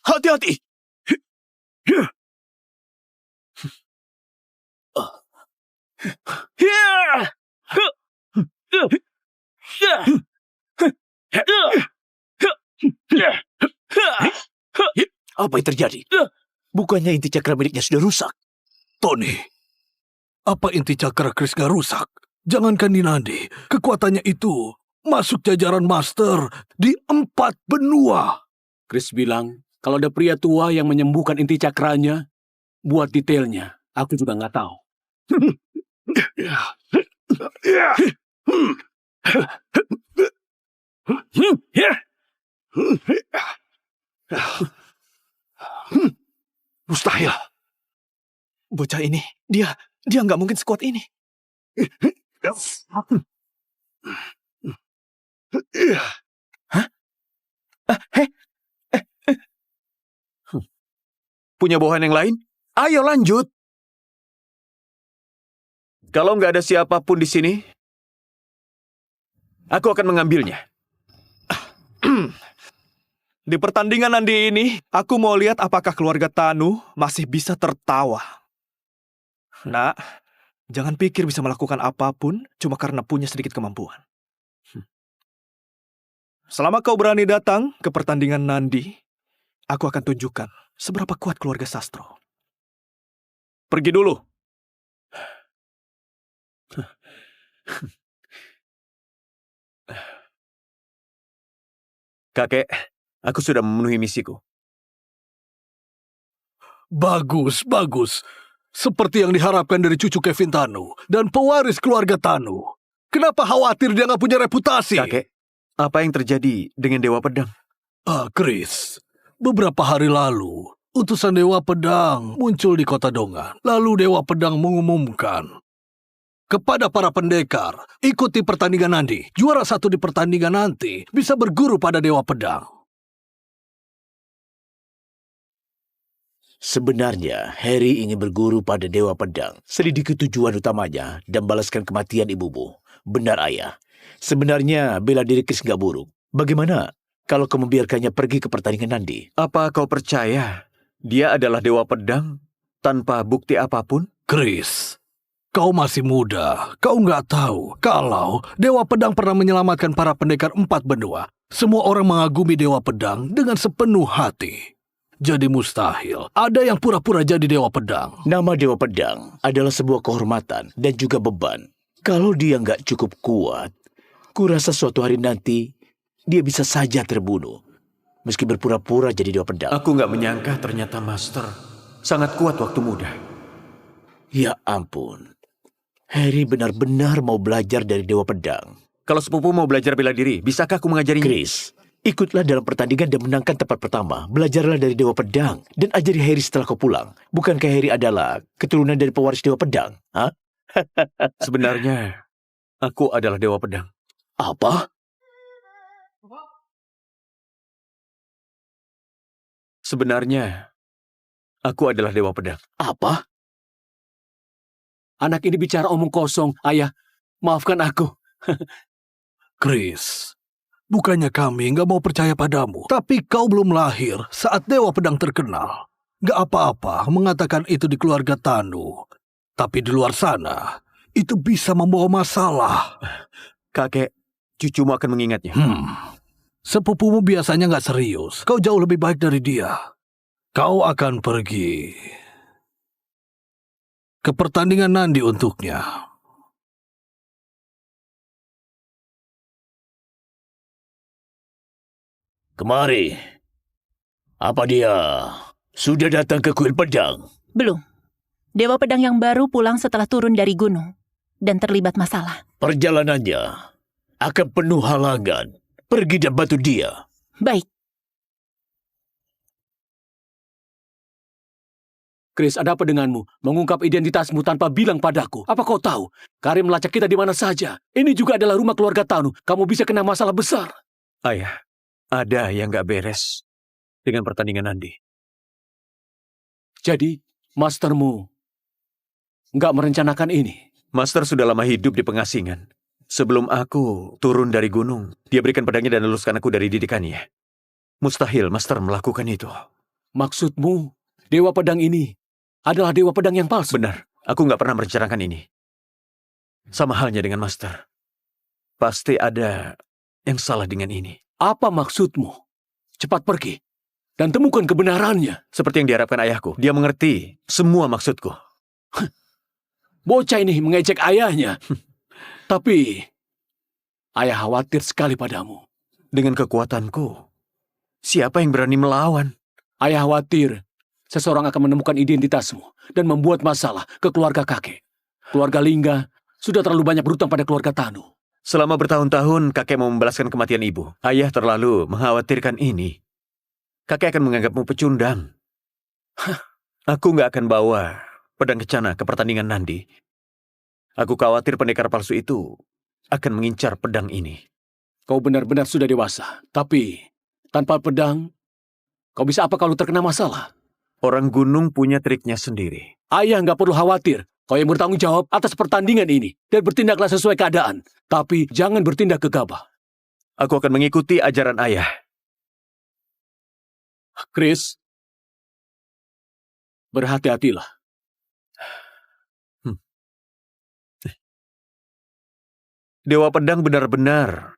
Hati-hati. Apa yang terjadi? Bukannya inti cakra miliknya sudah rusak? Tony, apa inti cakra Chris gak rusak? Jangankan di Nandi, kekuatannya itu masuk jajaran master di 4 benua. Chris bilang, kalau ada pria tua yang menyembuhkan inti cakranya, buat detailnya, aku juga nggak tahu. Mustahil. Bocah ini, dia nggak mungkin sekuat ini. Hah? Punya bawahan yang lain? Ayo lanjut. Kalau nggak ada siapapun di sini, aku akan mengambilnya. Di pertandingan Nandi ini, aku mau lihat apakah keluarga Tanu masih bisa tertawa. Nak, jangan pikir bisa melakukan apapun cuma karena punya sedikit kemampuan. Selama kau berani datang ke pertandingan Nandi, aku akan tunjukkan seberapa kuat keluarga Sastro. Pergi dulu. Kakek, aku sudah memenuhi misiku. Bagus, bagus. Seperti yang diharapkan dari cucu Kevin Tanu dan pewaris keluarga Tanu. Kenapa khawatir dia nggak punya reputasi? Kakek, apa yang terjadi dengan Dewa Pedang? Chris, beberapa hari lalu, utusan Dewa Pedang muncul di kota Dongan. Lalu Dewa Pedang mengumumkan kepada para pendekar, ikuti pertandingan Nandi. Juara 1 di pertandingan nanti bisa berguru pada Dewa Pedang. Sebenarnya, Harry ingin berguru pada Dewa Pedang. Selidiki tujuan utamanya dan balaskan kematian ibumu. Benar, Ayah. Sebenarnya, bela diri Chris nggak buruk. Bagaimana kalau kau membiarkannya pergi ke pertandingan Nandi? Apa kau percaya dia adalah Dewa Pedang tanpa bukti apapun? Chris, kau masih muda. Kau nggak tahu kalau Dewa Pedang pernah menyelamatkan para pendekar 4 benua. Semua orang mengagumi Dewa Pedang dengan sepenuh hati. Jadi mustahil ada yang pura-pura jadi Dewa Pedang. Nama Dewa Pedang adalah sebuah kehormatan dan juga beban. Kalau dia nggak cukup kuat, kurasa suatu hari nanti dia bisa saja terbunuh. Meski berpura-pura jadi Dewa Pedang. Aku nggak menyangka ternyata Master sangat kuat waktu muda. Ya ampun. Harry benar-benar mau belajar dari Dewa Pedang. Kalau sepupu mau belajar bela diri, bisakah aku mengajarinya? Chris, ikutlah dalam pertandingan dan menangkan tempat pertama. Belajarlah dari Dewa Pedang dan ajari Harry setelah kau pulang. Bukankah Harry adalah keturunan dari pewaris Dewa Pedang? Hah? Sebenarnya, aku adalah Dewa Pedang. Apa? Sebenarnya, aku adalah Dewa Pedang. Apa? Anak ini bicara omong kosong, Ayah. Maafkan aku. Chris, bukannya kami nggak mau percaya padamu, tapi kau belum lahir saat Dewa Pedang terkenal. Nggak apa-apa mengatakan itu di keluarga Tanu. Tapi di luar sana, itu bisa membawa masalah. Kakek, Cucumu akan mengingatnya. Sepupumu biasanya nggak serius. Kau jauh lebih baik dari dia. Kau akan pergi ke pertandingan Nandi untuknya. Kemari. Apa dia sudah datang ke kuil pedang? Belum. Dewa Pedang yang baru pulang setelah turun dari gunung dan terlibat masalah. Perjalanannya akan penuh halangan. Pergi dan bantu dia. Baik. Chris, ada apa denganmu? Mengungkap identitasmu tanpa bilang padaku. Apa kau tahu? Karim melacak kita di mana saja. Ini juga adalah rumah keluarga Tanu. Kamu bisa kena masalah besar. Ayah, ada yang nggak beres dengan pertandingan Nandi. Jadi, mastermu nggak merencanakan ini? Master sudah lama hidup di pengasingan. Sebelum aku turun dari gunung, dia berikan pedangnya dan luluskan aku dari didikannya. Mustahil Master melakukan itu. Maksudmu, Dewa Pedang ini adalah Dewa Pedang yang palsu? Benar, aku nggak pernah merencanakan ini. Sama halnya dengan Master. Pasti ada yang salah dengan ini. Apa maksudmu? Cepat pergi dan temukan kebenarannya. Seperti yang diharapkan ayahku, dia mengerti semua maksudku. Bocah ini mengejek ayahnya. Tapi, ayah khawatir sekali padamu. Dengan kekuatanku, siapa yang berani melawan? Ayah khawatir seseorang akan menemukan identitasmu dan membuat masalah ke keluarga kakek. Keluarga Lingga sudah terlalu banyak berutang pada keluarga Tanu. Selama bertahun-tahun kakek mau membalaskan kematian ibu. Ayah terlalu mengkhawatirkan ini. Kakek akan menganggapmu pecundang. Aku nggak akan bawa pedang kencana ke pertandingan Nandi. Aku khawatir pendekar palsu itu akan mengincar pedang ini. Kau benar-benar sudah dewasa. Tapi, tanpa pedang, kau bisa apa kalau terkena masalah? Orang gunung punya triknya sendiri. Ayah nggak perlu khawatir. Kau yang bertanggung jawab atas pertandingan ini. Dan bertindaklah sesuai keadaan. Tapi, jangan bertindak gegabah. Aku akan mengikuti ajaran ayah. Chris, berhati-hatilah. Dewa Pedang benar-benar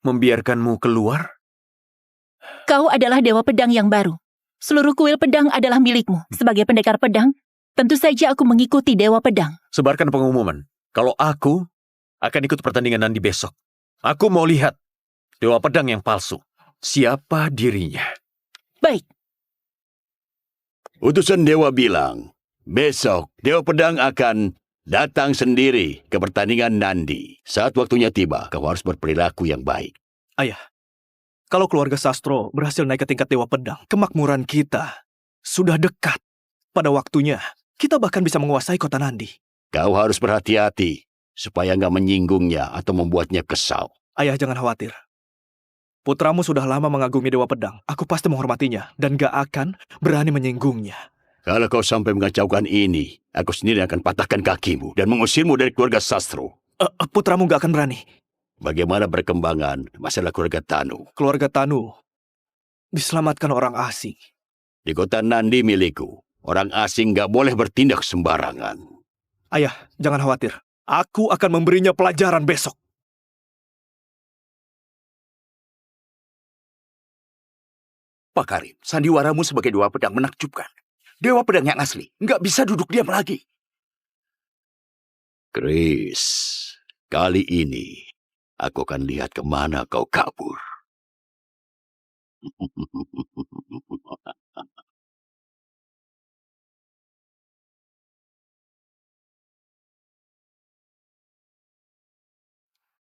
membiarkanmu keluar? Kau adalah Dewa Pedang yang baru. Seluruh kuil pedang adalah milikmu. Sebagai pendekar pedang, tentu saja aku mengikuti Dewa Pedang. Sebarkan pengumuman. Kalau aku akan ikut pertandingan Nandi besok. Aku mau lihat Dewa Pedang yang palsu. Siapa dirinya? Baik. Utusan Dewa bilang, besok Dewa Pedang akan datang sendiri ke pertandingan Nandi. Saat waktunya tiba, kau harus berperilaku yang baik. Ayah, kalau keluarga Sastro berhasil naik ke tingkat Dewa Pedang, kemakmuran kita sudah dekat. Pada waktunya, kita bahkan bisa menguasai kota Nandi. Kau harus berhati-hati, supaya nggak menyinggungnya atau membuatnya kesal. Ayah, jangan khawatir. Putramu sudah lama mengagumi Dewa Pedang. Aku pasti menghormatinya dan gak akan berani menyinggungnya. Kalau kau sampai mengacaukan ini, aku sendiri akan patahkan kakimu dan mengusirmu dari keluarga Sastro. Putramu gak akan berani. Bagaimana perkembangan masalah keluarga Tanu? Keluarga Tanu diselamatkan orang asing. Di kota Nandi milikku, orang asing gak boleh bertindak sembarangan. Ayah, jangan khawatir. Aku akan memberinya pelajaran besok. Pak Karim, sandiwaramu sebagai Dewa Pedang menakjubkan. Dewa Pedang yang asli nggak bisa duduk diam lagi. Chris, kali ini aku akan lihat kemana kau kabur.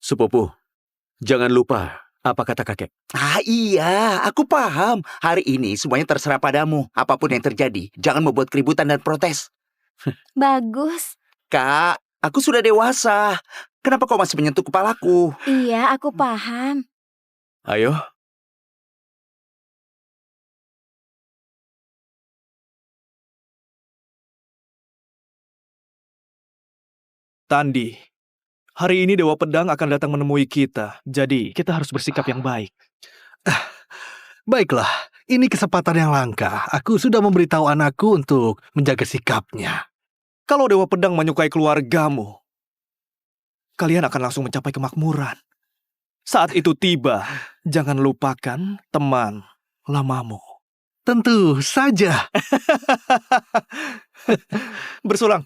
Sepupu, jangan lupa apa kata kakek. Iya, aku paham. Hari ini semuanya terserah padamu. Apapun yang terjadi, jangan membuat keributan dan protes. Bagus. Kak, aku sudah dewasa. Kenapa kau masih menyentuh kepalaku? Iya, aku paham. Ayo. Tandi, hari ini Dewa Pedang akan datang menemui kita. Jadi, kita harus bersikap yang baik. Baiklah, ini kesempatan yang langka. Aku sudah memberitahu anakku untuk menjaga sikapnya. Kalau Dewa Pedang menyukai keluargamu, kalian akan langsung mencapai kemakmuran. Saat itu tiba, jangan lupakan teman lamamu. Tentu saja. Bersulang.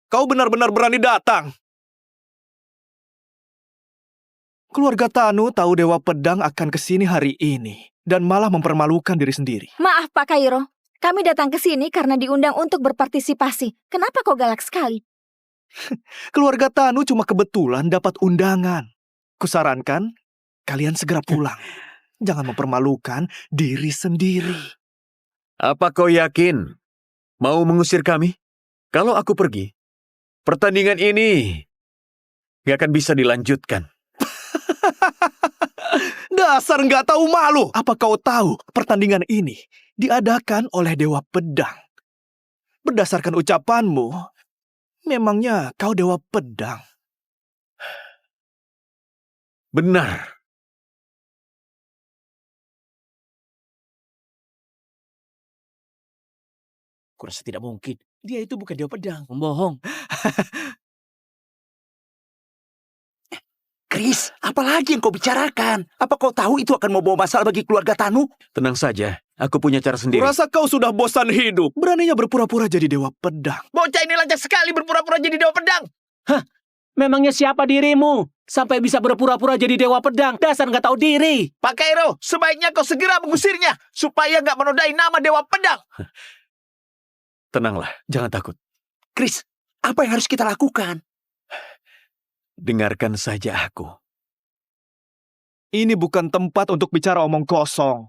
Kau benar-benar berani datang. Keluarga Tanu tahu Dewa Pedang akan ke sini hari ini dan malah mempermalukan diri sendiri. Maaf Pak Kairo, kami datang ke sini karena diundang untuk berpartisipasi. Kenapa kau galak sekali? Keluarga Tanu cuma kebetulan dapat undangan. Kusarankan kalian segera pulang. Jangan mempermalukan diri sendiri. Apa kau yakin mau mengusir kami? Kalau aku pergi, pertandingan ini gak akan bisa dilanjutkan. Dasar nggak tahu malu. Apa kau tahu pertandingan ini diadakan oleh Dewa Pedang? Berdasarkan ucapanmu, memangnya kau Dewa Pedang? Benar. Kurasa tidak mungkin. Dia itu bukan Dewa Pedang. Membohong. Chris, apalagi yang kau bicarakan? Apa kau tahu itu akan membawa masalah bagi keluarga Tanu? Tenang saja, aku punya cara sendiri. Kurasa kau sudah bosan hidup. Beraninya berpura-pura jadi Dewa Pedang. Bocah ini lancar sekali berpura-pura jadi Dewa Pedang. Memangnya siapa dirimu? Sampai bisa berpura-pura jadi Dewa Pedang. Dasar nggak tahu diri. Pak Kairo, sebaiknya kau segera mengusirnya supaya nggak menodai nama Dewa Pedang. Tenanglah, jangan takut. Chris, apa yang harus kita lakukan? Dengarkan saja aku. Ini bukan tempat untuk bicara omong kosong.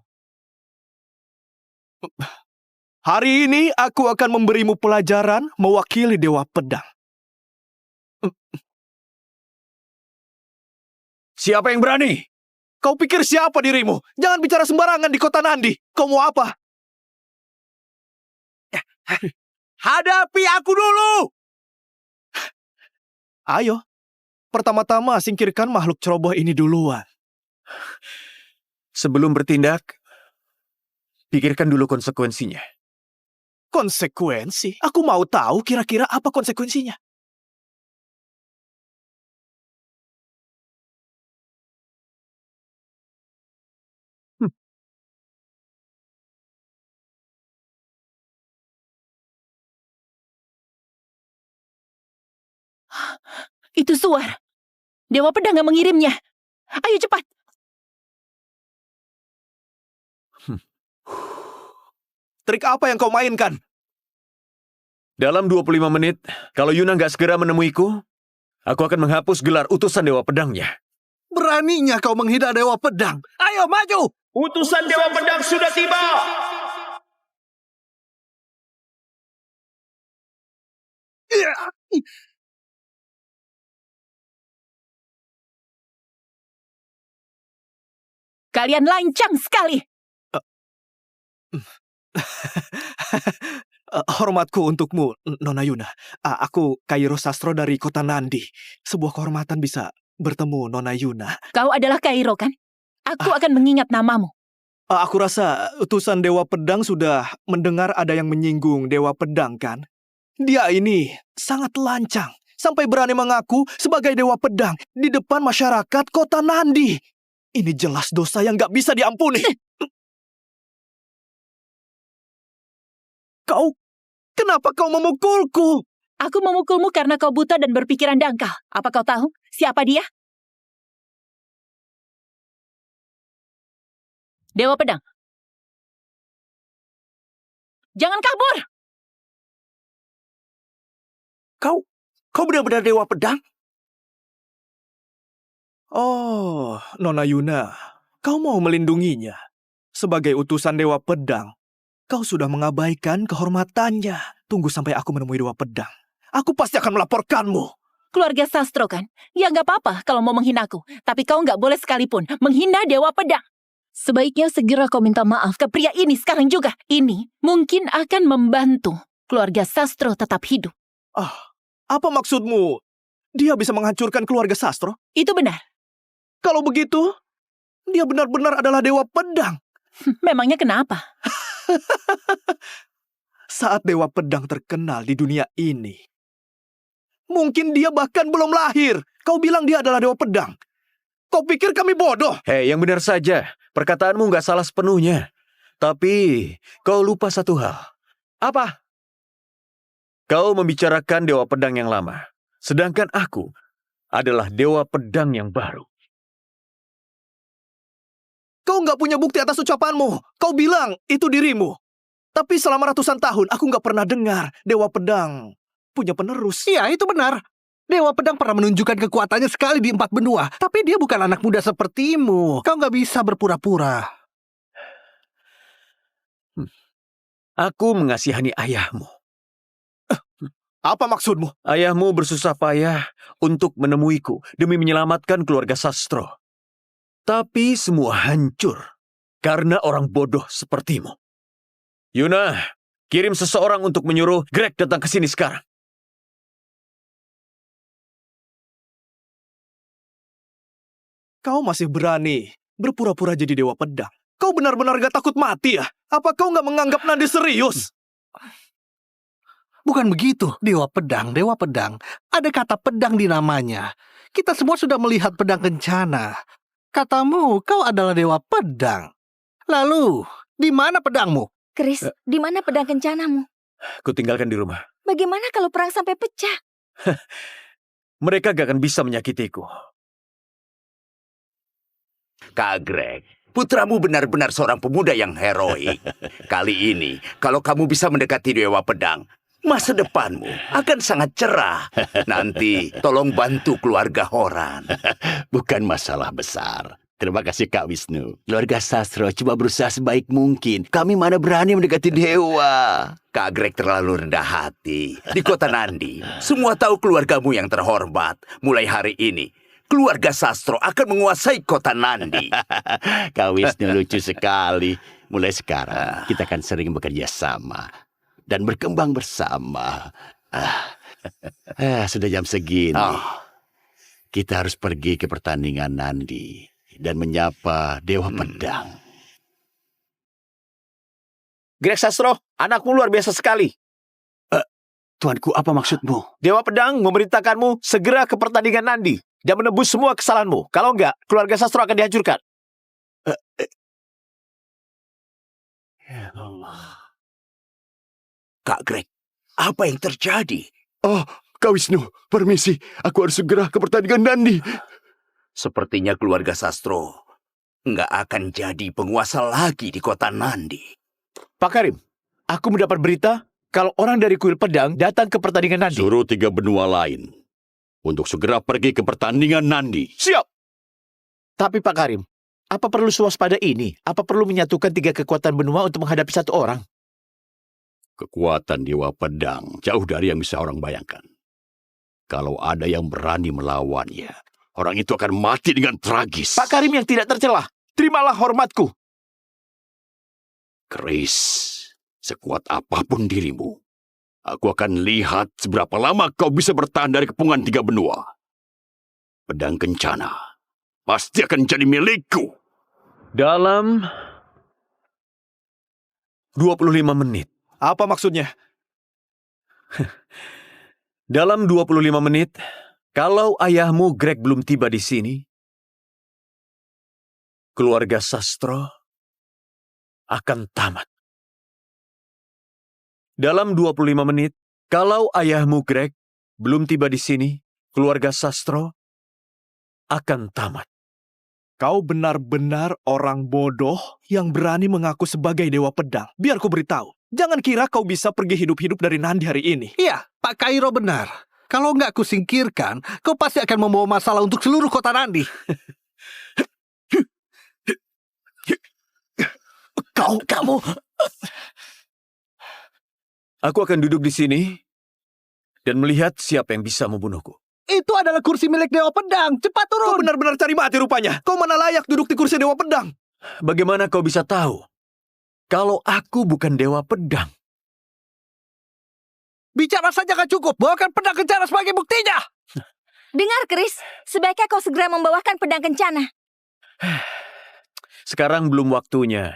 Hari ini aku akan memberimu pelajaran mewakili Dewa Pedang. Siapa yang berani? Kau pikir siapa dirimu? Jangan bicara sembarangan di kota Nandi. Kau mau apa? Hadapi aku dulu! Ayo. Pertama-tama singkirkan makhluk ceroboh ini duluan. Sebelum bertindak, pikirkan dulu konsekuensinya. Konsekuensi? Aku mau tahu kira-kira apa konsekuensinya. Itu suara. Dewa Pedang yang mengirimnya. Ayo cepat. Trik apa yang kau mainkan? Dalam 25 menit, kalau Yuna nggak segera menemuiku, aku akan menghapus gelar utusan Dewa Pedangnya. Beraninya kau menghina Dewa Pedang. Ayo maju! Utusan Dewa Pedang sudah tiba. Kalian lancang sekali. Hormatku untukmu, Nona Yuna. Aku Kairo Sastro dari kota Nandi. Sebuah kehormatan bisa bertemu Nona Yuna. Kau adalah Kairo, kan? Aku akan mengingat namamu. Aku rasa utusan Dewa Pedang sudah mendengar ada yang menyinggung Dewa Pedang, kan? Dia ini sangat lancang. Sampai berani mengaku sebagai Dewa Pedang di depan masyarakat kota Nandi. Ini jelas dosa yang gak bisa diampuni. Kenapa kau memukulku? Aku memukulmu karena kau buta dan berpikiran dangkal. Apa kau tahu siapa dia? Dewa Pedang. Jangan kabur! Kau benar-benar Dewa Pedang? Oh, Nona Yuna, kau mau melindunginya. Sebagai utusan Dewa Pedang, kau sudah mengabaikan kehormatannya. Tunggu sampai aku menemui Dewa Pedang. Aku pasti akan melaporkanmu. Keluarga Sastro, kan? Ya nggak apa-apa kalau mau menghinaku. Tapi kau nggak boleh sekalipun menghina Dewa Pedang. Sebaiknya segera kau minta maaf ke pria ini sekarang juga. Ini mungkin akan membantu keluarga Sastro tetap hidup. Apa maksudmu? Dia bisa menghancurkan keluarga Sastro? Itu benar. Kalau begitu, dia benar-benar adalah Dewa Pedang. Memangnya kenapa? saat Dewa Pedang terkenal di dunia ini. Mungkin dia bahkan belum lahir. Kau bilang dia adalah Dewa Pedang. Kau pikir kami bodoh? Hei, yang benar saja. Perkataanmu nggak salah sepenuhnya. Tapi, kau lupa satu hal. Apa? Kau membicarakan Dewa Pedang yang lama. Sedangkan aku adalah Dewa Pedang yang baru. Kau nggak punya bukti atas ucapanmu. Kau bilang itu dirimu. Tapi selama ratusan tahun aku nggak pernah dengar Dewa Pedang punya penerus. Iya, itu benar. Dewa Pedang pernah menunjukkan kekuatannya sekali di 4 benua. Tapi dia bukan anak muda sepertimu. Kau nggak bisa berpura-pura. Aku mengasihani ayahmu. Apa maksudmu? Ayahmu bersusah payah untuk menemuiku demi menyelamatkan keluarga Sastro. Tapi semua hancur karena orang bodoh sepertimu. Yuna, kirim seseorang untuk menyuruh Greg datang ke sini sekarang. Kau masih berani berpura-pura jadi Dewa Pedang. Kau benar-benar gak takut mati ya? Apa kau gak menganggap Nandi serius? Bukan begitu, Dewa Pedang, Dewa Pedang. Ada kata pedang di namanya. Kita semua sudah melihat pedang kencana. Katamu, kau adalah Dewa Pedang. Lalu, di mana pedangmu? Chris, di mana pedang kencanamu? Kutinggalkan di rumah. Bagaimana kalau perang sampai pecah? Mereka gak akan bisa menyakitiku. Kak Greg, putramu benar-benar seorang pemuda yang heroik. Kali ini, kalau kamu bisa mendekati Dewa Pedang, masa depanmu akan sangat cerah. Nanti, tolong bantu keluarga Horan. Bukan masalah besar. Terima kasih Kak Wisnu. Keluarga Sastro coba berusaha sebaik mungkin. Kami mana berani mendekati dewa. Kak Greg terlalu rendah hati. Di kota Nandi, semua tahu keluargamu yang terhormat. Mulai hari ini, keluarga Sastro akan menguasai kota Nandi. Kak Wisnu lucu sekali. Mulai sekarang, kita akan sering bekerja sama. Dan berkembang bersama. Sudah jam segini. Kita harus pergi ke pertandingan Nandi. Dan menyapa Dewa Pedang. Greg Sastro, anakmu luar biasa sekali. Tuanku, apa maksudmu? Dewa Pedang memerintahkanmu segera ke pertandingan Nandi dan menebus semua kesalahanmu. Kalau enggak, keluarga Sastro akan dihancurkan. Ya Allah. Kak Greg, apa yang terjadi? Oh, Kak Wisnu, permisi. Aku harus segera ke pertandingan Nandi. Sepertinya keluarga Sastro nggak akan jadi penguasa lagi di kota Nandi. Pak Karim, aku mendapat berita kalau orang dari kuil pedang datang ke pertandingan Nandi. Suruh 3 benua lain untuk segera pergi ke pertandingan Nandi. Siap. Tapi Pak Karim, apa perlu swaspada ini? Apa perlu menyatukan 3 kekuatan benua untuk menghadapi satu orang? Kekuatan Dewa Pedang jauh dari yang bisa orang bayangkan. Kalau ada yang berani melawannya, orang itu akan mati dengan tragis. Pak Karim yang tidak tercelah, terimalah hormatku. Chris, sekuat apapun dirimu, aku akan lihat seberapa lama kau bisa bertahan dari kepungan 3 benua. Pedang Kencana pasti akan jadi milikku. Dalam 25 menit. Apa maksudnya? Dalam 25 menit, kalau ayahmu Greg belum tiba di sini, keluarga Sastro akan tamat. Dalam 25 menit, kalau ayahmu Greg belum tiba di sini, keluarga Sastro akan tamat. Kau benar-benar orang bodoh yang berani mengaku sebagai Dewa Pedang. Biar ku beritahu, jangan kira kau bisa pergi hidup-hidup dari Nandi hari ini. Iya, Pak Kairo benar. Kalau nggak kusingkirkan, kau pasti akan membawa masalah untuk seluruh kota Nandi. Kamu... Aku akan duduk di sini dan melihat siapa yang bisa membunuhku. Itu adalah kursi milik Dewa Pedang. Cepat turun. Kau benar-benar cari mati rupanya. Kau mana layak duduk di kursi Dewa Pedang? Bagaimana kau bisa tahu kalau aku bukan Dewa Pedang? Bicara saja kan cukup. Bawakan pedang kencana sebagai buktinya. Dengar, Chris. Sebaiknya kau segera membawakan pedang kencana. Sekarang belum waktunya.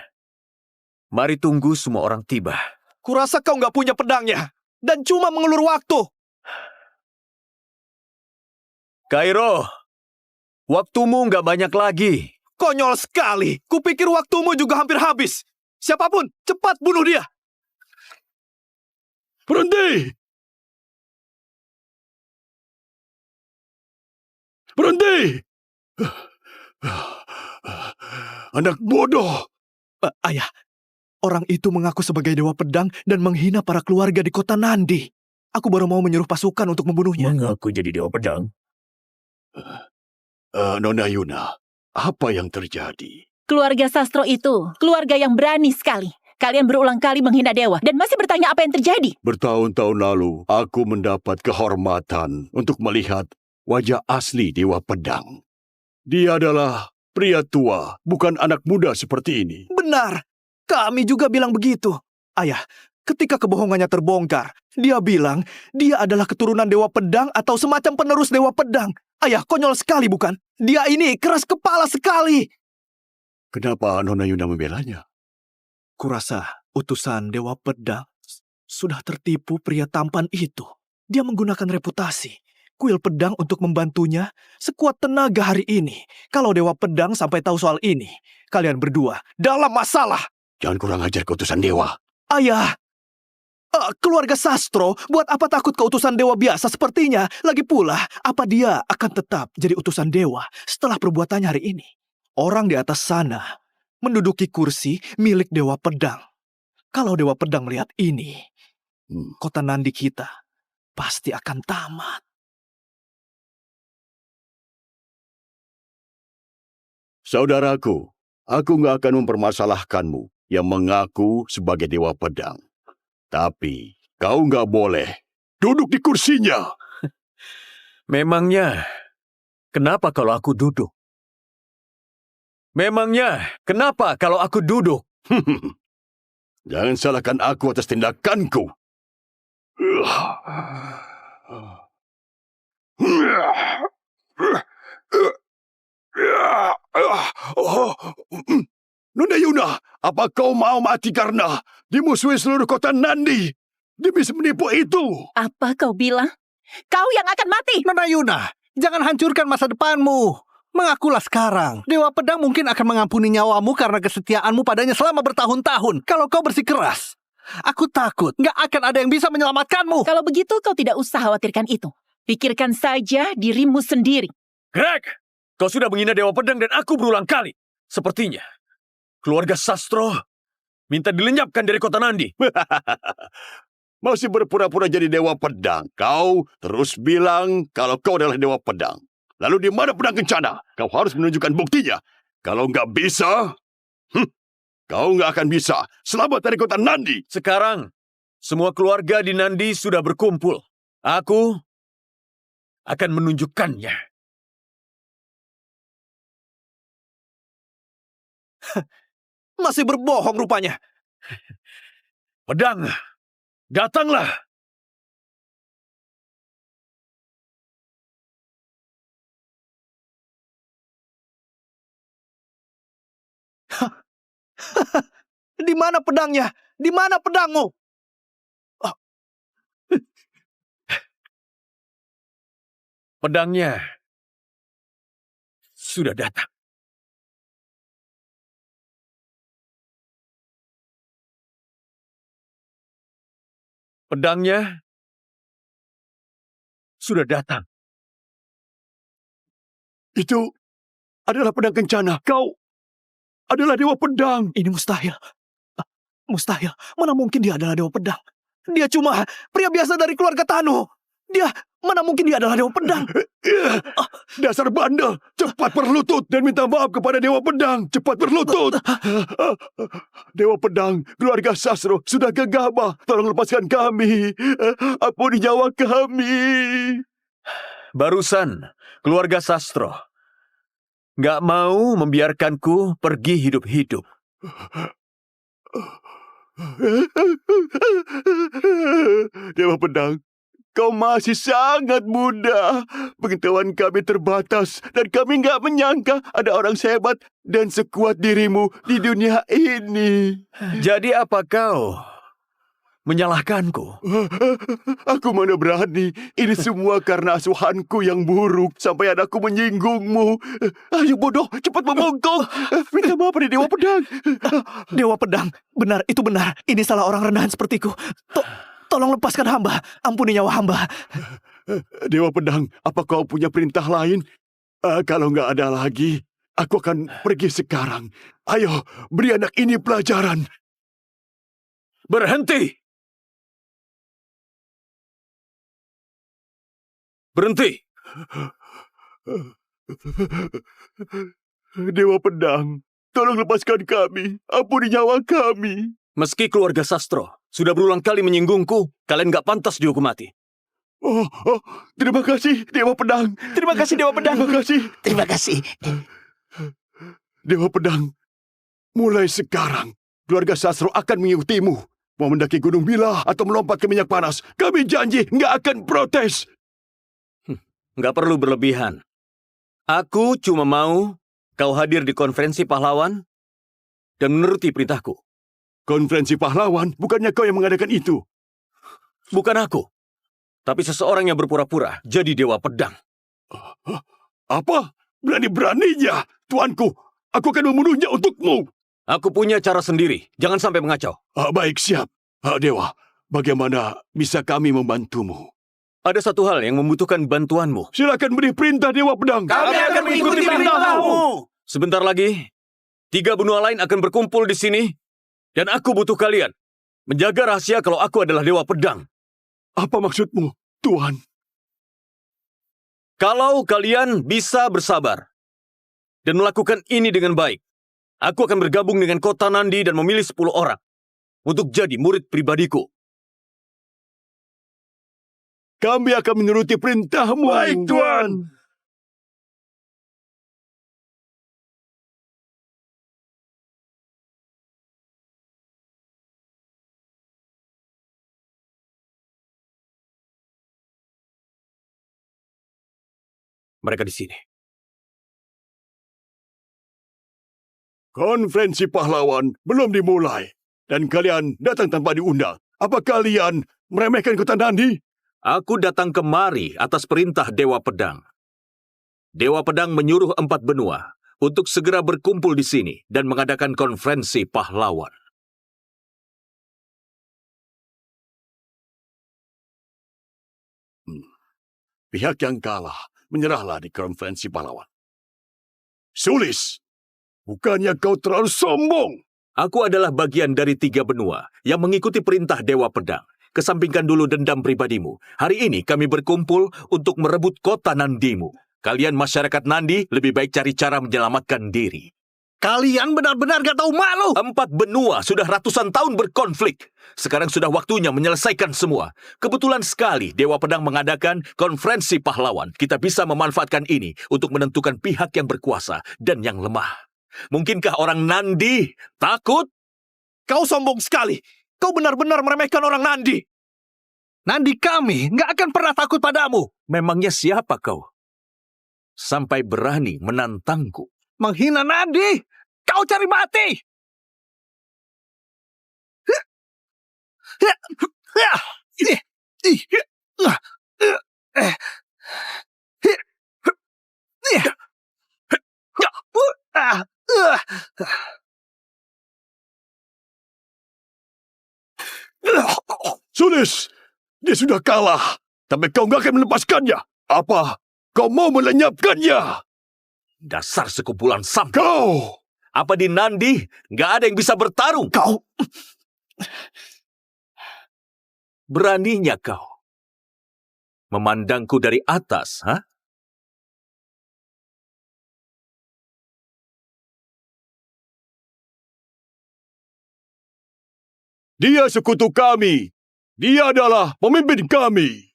Mari tunggu semua orang tiba. Kurasa kau nggak punya pedangnya. Dan cuma mengulur waktu. Kairo, waktumu nggak banyak lagi. Konyol sekali. Kupikir waktumu juga hampir habis. Siapapun, cepat bunuh dia. Berhenti! Berhenti! Anak bodoh! Ayah, orang itu mengaku sebagai dewa pedang dan menghina para keluarga di kota Nandi. Aku baru mau menyuruh pasukan untuk membunuhnya. Mengaku jadi dewa pedang? Nona Yuna, apa yang terjadi? Keluarga Sastro itu, keluarga yang berani sekali. Kalian berulang kali menghina dewa dan masih bertanya apa yang terjadi. Bertahun-tahun lalu, aku mendapat kehormatan untuk melihat wajah asli Dewa Pedang. Dia adalah pria tua, bukan anak muda seperti ini. Benar. Kami juga bilang begitu. Ayah, ketika kebohongannya terbongkar, dia bilang dia adalah keturunan Dewa Pedang atau semacam penerus Dewa Pedang. Ayah, konyol sekali bukan? Dia ini keras kepala sekali. Kenapa Nona Yuna membelanya? Kurasa utusan Dewa Pedang sudah tertipu pria tampan itu. Dia menggunakan reputasi kuil pedang untuk membantunya sekuat tenaga hari ini. Kalau Dewa Pedang sampai tahu soal ini, kalian berdua dalam masalah. Jangan kurang ajar ke utusan dewa. Ayah, keluarga Sastro buat apa takut ke utusan dewa biasa sepertinya? Lagi pula, apa dia akan tetap jadi utusan dewa setelah perbuatannya hari ini? Orang di atas sana menduduki kursi milik Dewa Pedang. Kalau Dewa Pedang melihat ini, kota Nandi kita pasti akan tamat. Saudaraku, aku nggak akan mempermasalahkanmu yang mengaku sebagai Dewa Pedang. Tapi kau nggak boleh duduk di kursinya. Memangnya, kenapa kalau aku duduk? Memangnya, kenapa kalau aku duduk? Jangan salahkan aku atas tindakanku. Nona Yuna, apa kau mau mati karena dimusuhi seluruh kota Nandi demi menipu itu? Apa kau bilang? Kau yang akan mati! Nona Yuna, jangan hancurkan masa depanmu. Mengakulah sekarang. Dewa Pedang mungkin akan mengampuni nyawamu karena kesetiaanmu padanya selama bertahun-tahun. Kalau kau bersikeras, aku takut nggak akan ada yang bisa menyelamatkanmu. Kalau begitu kau tidak usah khawatirkan itu. Pikirkan saja dirimu sendiri. Greg, kau sudah menghina Dewa Pedang dan aku berulang kali. Sepertinya, keluarga Sastro minta dilenyapkan dari kota Nandi. Masih berpura-pura jadi Dewa Pedang. Kau terus bilang kalau kau adalah Dewa Pedang. Lalu di mana pedang kencana? Kau harus menunjukkan buktinya. Kalau nggak bisa, kau nggak akan bisa selamat dari kota Nandi. Sekarang, semua keluarga di Nandi sudah berkumpul. Aku akan menunjukkannya. Masih berbohong rupanya. Pedang, datanglah. Di mana pedangnya? Di mana pedangmu? Pedangnya sudah datang. Pedangnya sudah datang. Itu adalah pedang kencana. Kau adalah Dewa Pedang. Ini mustahil. Mustahil. Mana mungkin dia adalah Dewa Pedang? Dia cuma pria biasa dari keluarga Tanu. Mana mungkin dia adalah Dewa Pedang? Dasar bandel. Cepat berlutut dan minta maaf kepada Dewa Pedang. Cepat berlutut. Dewa Pedang, keluarga Sastro sudah gegabah. Tolong lepaskan kami. Ampuni nyawa kami. Barusan, keluarga Sastro nggak mau membiarkanku pergi hidup-hidup. Dewa Pedang, kau masih sangat muda. Pengetahuan kami terbatas dan kami nggak menyangka ada orang sehebat dan sekuat dirimu di dunia ini. Jadi apa kau menyalahkanku. Aku mana berani. Ini semua karena asuhanku yang buruk. Sampai anakku menyinggungmu. Ayo bodoh, cepat membongkong. Minta maaf pada Dewa Pedang. Dewa Pedang, benar, itu benar. Ini salah orang rendahan sepertiku. Tolong lepaskan hamba. Ampuni nyawa hamba. Dewa Pedang, apa kau punya perintah lain? Kalau nggak ada lagi, aku akan pergi sekarang. Ayo, beri anak ini pelajaran. Berhenti! Berhenti! Dewa Pedang, tolong lepaskan kami. Ampuni nyawa kami. Meski keluarga Sastro sudah berulang kali menyinggungku, kalian gak pantas dihukum mati. Terima kasih, Dewa Pedang. Terima kasih, Dewa Pedang. Terima kasih. Terima kasih. Dewa Pedang, mulai sekarang, keluarga Sastro akan mengikutimu. Mau mendaki Gunung Bilah atau melompat ke minyak panas, kami janji nggak akan protes. Nggak perlu berlebihan. Aku cuma mau kau hadir di konferensi pahlawan dan menuruti perintahku. Konferensi pahlawan, bukannya kau yang mengadakan itu? Bukan aku, tapi seseorang yang berpura-pura jadi Dewa Pedang. Apa? Berani-beraninya, tuanku. Aku akan membunuhnya untukmu. Aku punya cara sendiri, jangan sampai mengacau. Baik, siap. Dewa, bagaimana bisa kami membantumu? Ada satu hal yang membutuhkan bantuanmu. Silakan beri perintah, Dewa Pedang. Kami akan mengikuti perintahmu. Sebentar lagi, 3 benua lain akan berkumpul di sini, dan aku butuh kalian menjaga rahasia kalau aku adalah Dewa Pedang. Apa maksudmu, Tuan? Kalau kalian bisa bersabar dan melakukan ini dengan baik, aku akan bergabung dengan kota Nandi dan memilih 10 orang untuk jadi murid pribadiku. Kami akan menuruti perintahmu. Baik, Tuan. Mereka di sini. Konferensi pahlawan belum dimulai. Dan kalian datang tanpa diundang. Apa kalian meremehkan kota Nandi? Aku datang kemari atas perintah Dewa Pedang. Dewa Pedang menyuruh 4 benua untuk segera berkumpul di sini dan mengadakan konferensi pahlawan. Pihak yang kalah menyerahlah di konferensi pahlawan. Sulis, bukannya kau terlalu sombong? Aku adalah bagian dari 3 benua yang mengikuti perintah Dewa Pedang. Kesampingkan dulu dendam pribadimu. Hari ini kami berkumpul untuk merebut kota Nandimu. Kalian masyarakat Nandi lebih baik cari cara menyelamatkan diri. Kalian benar-benar gak tahu malu. 4 benua sudah ratusan tahun berkonflik. Sekarang sudah waktunya menyelesaikan semua. Kebetulan sekali Dewa Pedang mengadakan konferensi pahlawan. Kita bisa memanfaatkan ini untuk menentukan pihak yang berkuasa dan yang lemah. Mungkinkah orang Nandi takut? Kau sombong sekali. Kau benar-benar meremehkan orang Nandi. Nandi kami gak akan pernah takut padamu. Memangnya siapa kau? Sampai berani menantangku. Menghina Nandi. Kau cari mati. Sulis, dia sudah kalah. Tapi kau nggak akan melepaskannya. Apa? Kau mau melenyapkannya? Dasar sekumpulan sampah. Kau! Apa di Nandi nggak ada yang bisa bertarung? Kau! Beraninya kau memandangku dari atas, ha? Dia sekutu kami. Dia adalah pemimpin kami.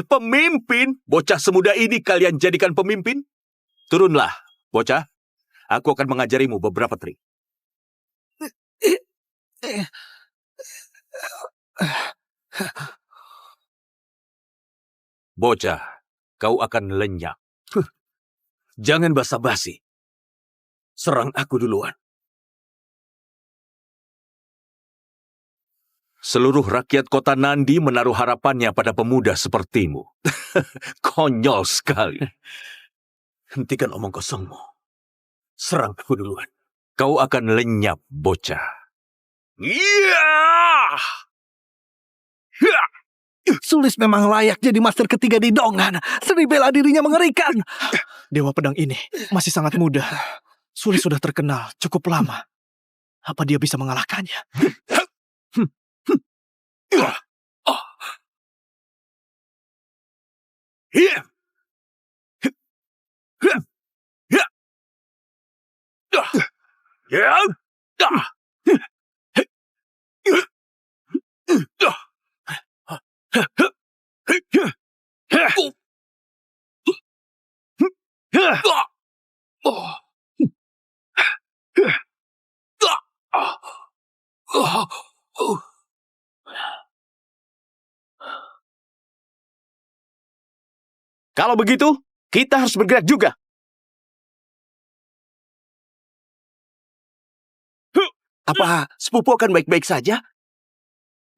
Pemimpin? Bocah semuda ini kalian jadikan pemimpin? Turunlah, bocah. Aku akan mengajarimu beberapa trik. Bocah, kau akan lenyap. Jangan basa-basi. Serang aku duluan. Seluruh rakyat kota Nandi menaruh harapannya pada pemuda sepertimu. Konyol sekali. Hentikan omong kosongmu. Serang aku duluan. Kau akan lenyap, bocah. Iya! Sulis memang layak jadi master ketiga di Dongan. Seni bela dirinya mengerikan. Dewa pedang ini masih sangat muda. Sulis sudah terkenal cukup lama. Apa dia bisa mengalahkannya? Kalau begitu, kita harus bergerak juga. Apa sepupu akan baik-baik saja?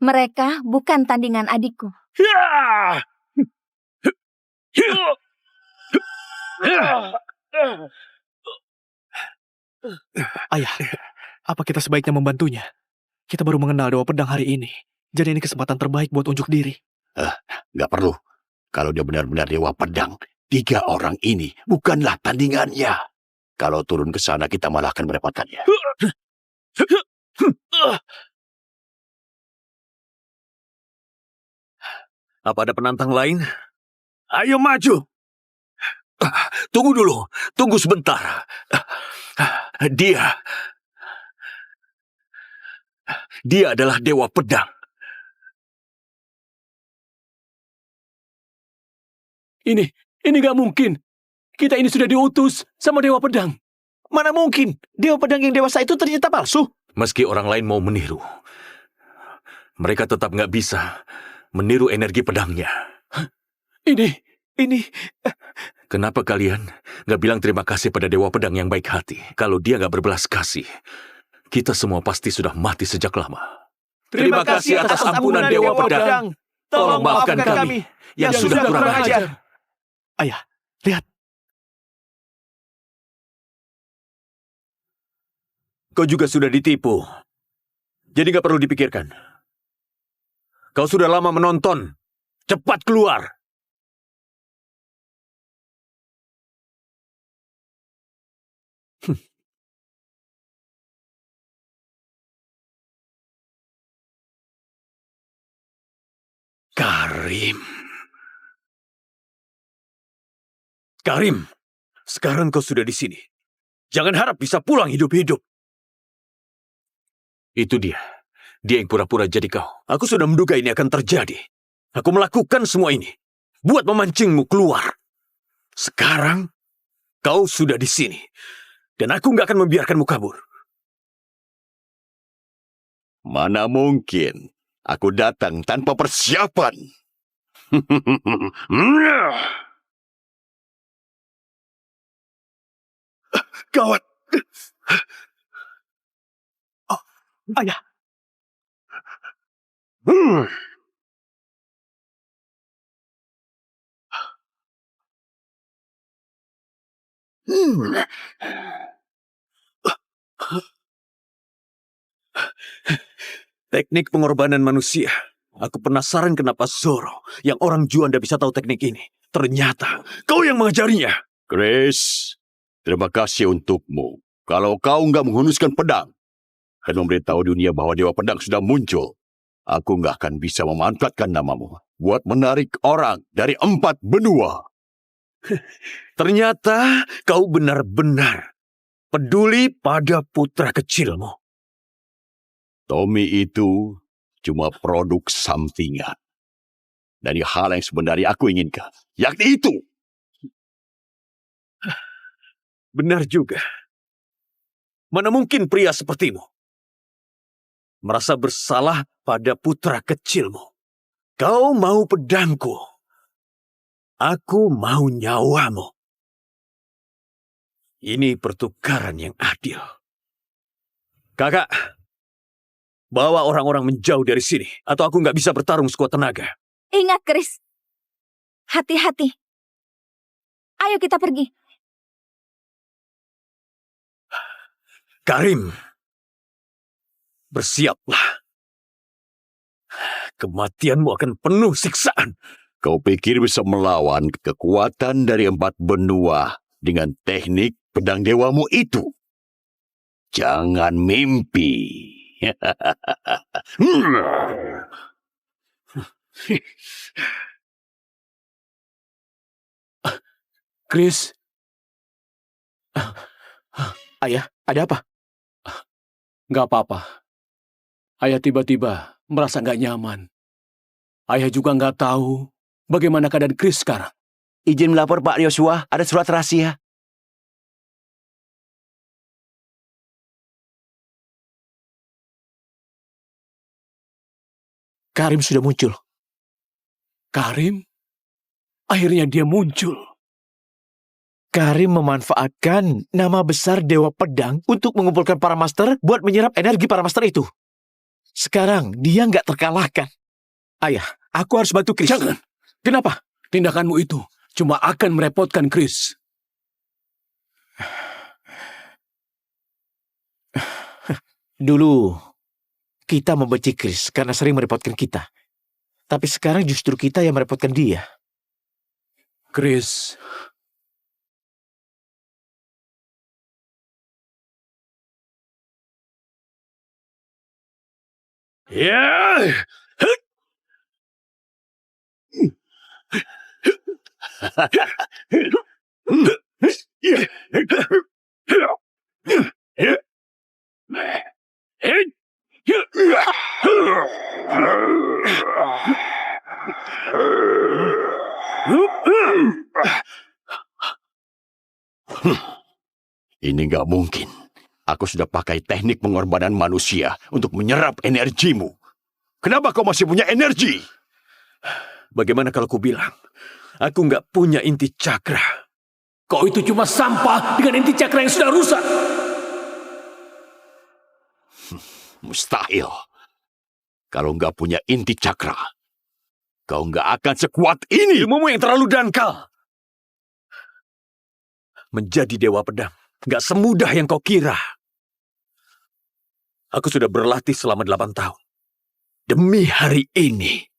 Mereka bukan tandingan adikku. Ayah, apa kita sebaiknya membantunya? Kita baru mengenal Dewa Pedang hari ini. Jadi ini kesempatan terbaik buat unjuk diri. Nggak perlu. Kalau dia benar-benar Dewa Pedang, 3 orang ini bukanlah tandingannya. Kalau turun ke sana, kita malah akan merepotkannya. Apa ada penantang lain? Ayo maju. Tunggu dulu. Tunggu sebentar. Dia adalah Dewa Pedang. Ini gak mungkin. Kita ini sudah diutus sama Dewa Pedang. Mana mungkin? Dewa pedang yang dewasa itu ternyata palsu. Meski orang lain mau meniru, mereka tetap nggak bisa meniru energi pedangnya. Ini... Kenapa kalian nggak bilang terima kasih pada Dewa Pedang yang baik hati? Kalau dia nggak berbelas kasih, kita semua pasti sudah mati sejak lama. Terima kasih atas ampunan Dewa Pedang. Tolong maafkan kami yang sudah kurang ajar. Ayah, lihat. Kau juga sudah ditipu. Jadi gak perlu dipikirkan. Kau sudah lama menonton. Cepat keluar. Karim, sekarang kau sudah di sini. Jangan harap bisa pulang hidup-hidup. Itu dia. Dia yang pura-pura jadi kau. Aku sudah menduga ini akan terjadi. Aku melakukan semua ini buat memancingmu keluar. Sekarang kau sudah di sini. Dan aku nggak akan membiarkanmu kabur. Mana mungkin aku datang tanpa persiapan. Gawat. Ayah. Teknik pengorbanan manusia. Aku penasaran kenapa Zoro, yang orang Juanda bisa tahu teknik ini. Ternyata kau yang mengajarinya. Chris, terima kasih untukmu. Kalau kau nggak menghunuskan pedang dan memberitahu dunia bahwa Dewa Pedang sudah muncul, aku nggak akan bisa memanfaatkan namamu buat menarik orang dari 4 benua. Ternyata kau benar-benar peduli pada putra kecilmu. Tommy itu cuma produk sampingan dari hal yang sebenarnya aku inginkan, yakni itu. Benar juga. Mana mungkin pria sepertimu merasa bersalah pada putra kecilmu. Kau mau pedangku. Aku mau nyawamu. Ini pertukaran yang adil. Kakak, Bawa orang-orang menjauh dari sini, atau aku nggak bisa bertarung sekuat tenaga. Ingat, Chris. Hati-hati. Ayo kita pergi. Karim, bersiaplah. Kematianmu akan penuh siksaan. Kau pikir bisa melawan kekuatan dari 4 benua dengan teknik pedang dewamu itu? Jangan mimpi. Chris, Ayah, ada apa? nggak apa-apa. Ayah tiba-tiba merasa nggak nyaman. Ayah juga nggak tahu bagaimana keadaan Chris sekarang. Izin melapor Pak Yosua, ada surat rahasia. Karim sudah muncul. Karim? Akhirnya dia muncul. Karim memanfaatkan nama besar Dewa Pedang untuk mengumpulkan para master buat menyerap energi para master itu. Sekarang dia nggak terkalahkan. Ayah, aku harus bantu Chris. Jangan. Kenapa? Tindakanmu itu cuma akan merepotkan Chris. Dulu, kita membenci Chris karena sering merepotkan kita. Tapi sekarang justru kita yang merepotkan dia. Chris, Ya. Ini nggak mungkin. Aku sudah pakai teknik pengorbanan manusia untuk menyerap energimu. Kenapa kau masih punya energi? Bagaimana kalau ku bilang, aku nggak punya inti cakra. kau itu cuma sampah dengan inti cakra yang sudah rusak. Mustahil. Kalau nggak punya inti cakra, kau nggak akan sekuat ini. Ilmumu yang terlalu dangkal. Menjadi Dewa Pedang nggak semudah yang kau kira. Aku sudah berlatih selama 8 tahun. Demi hari ini.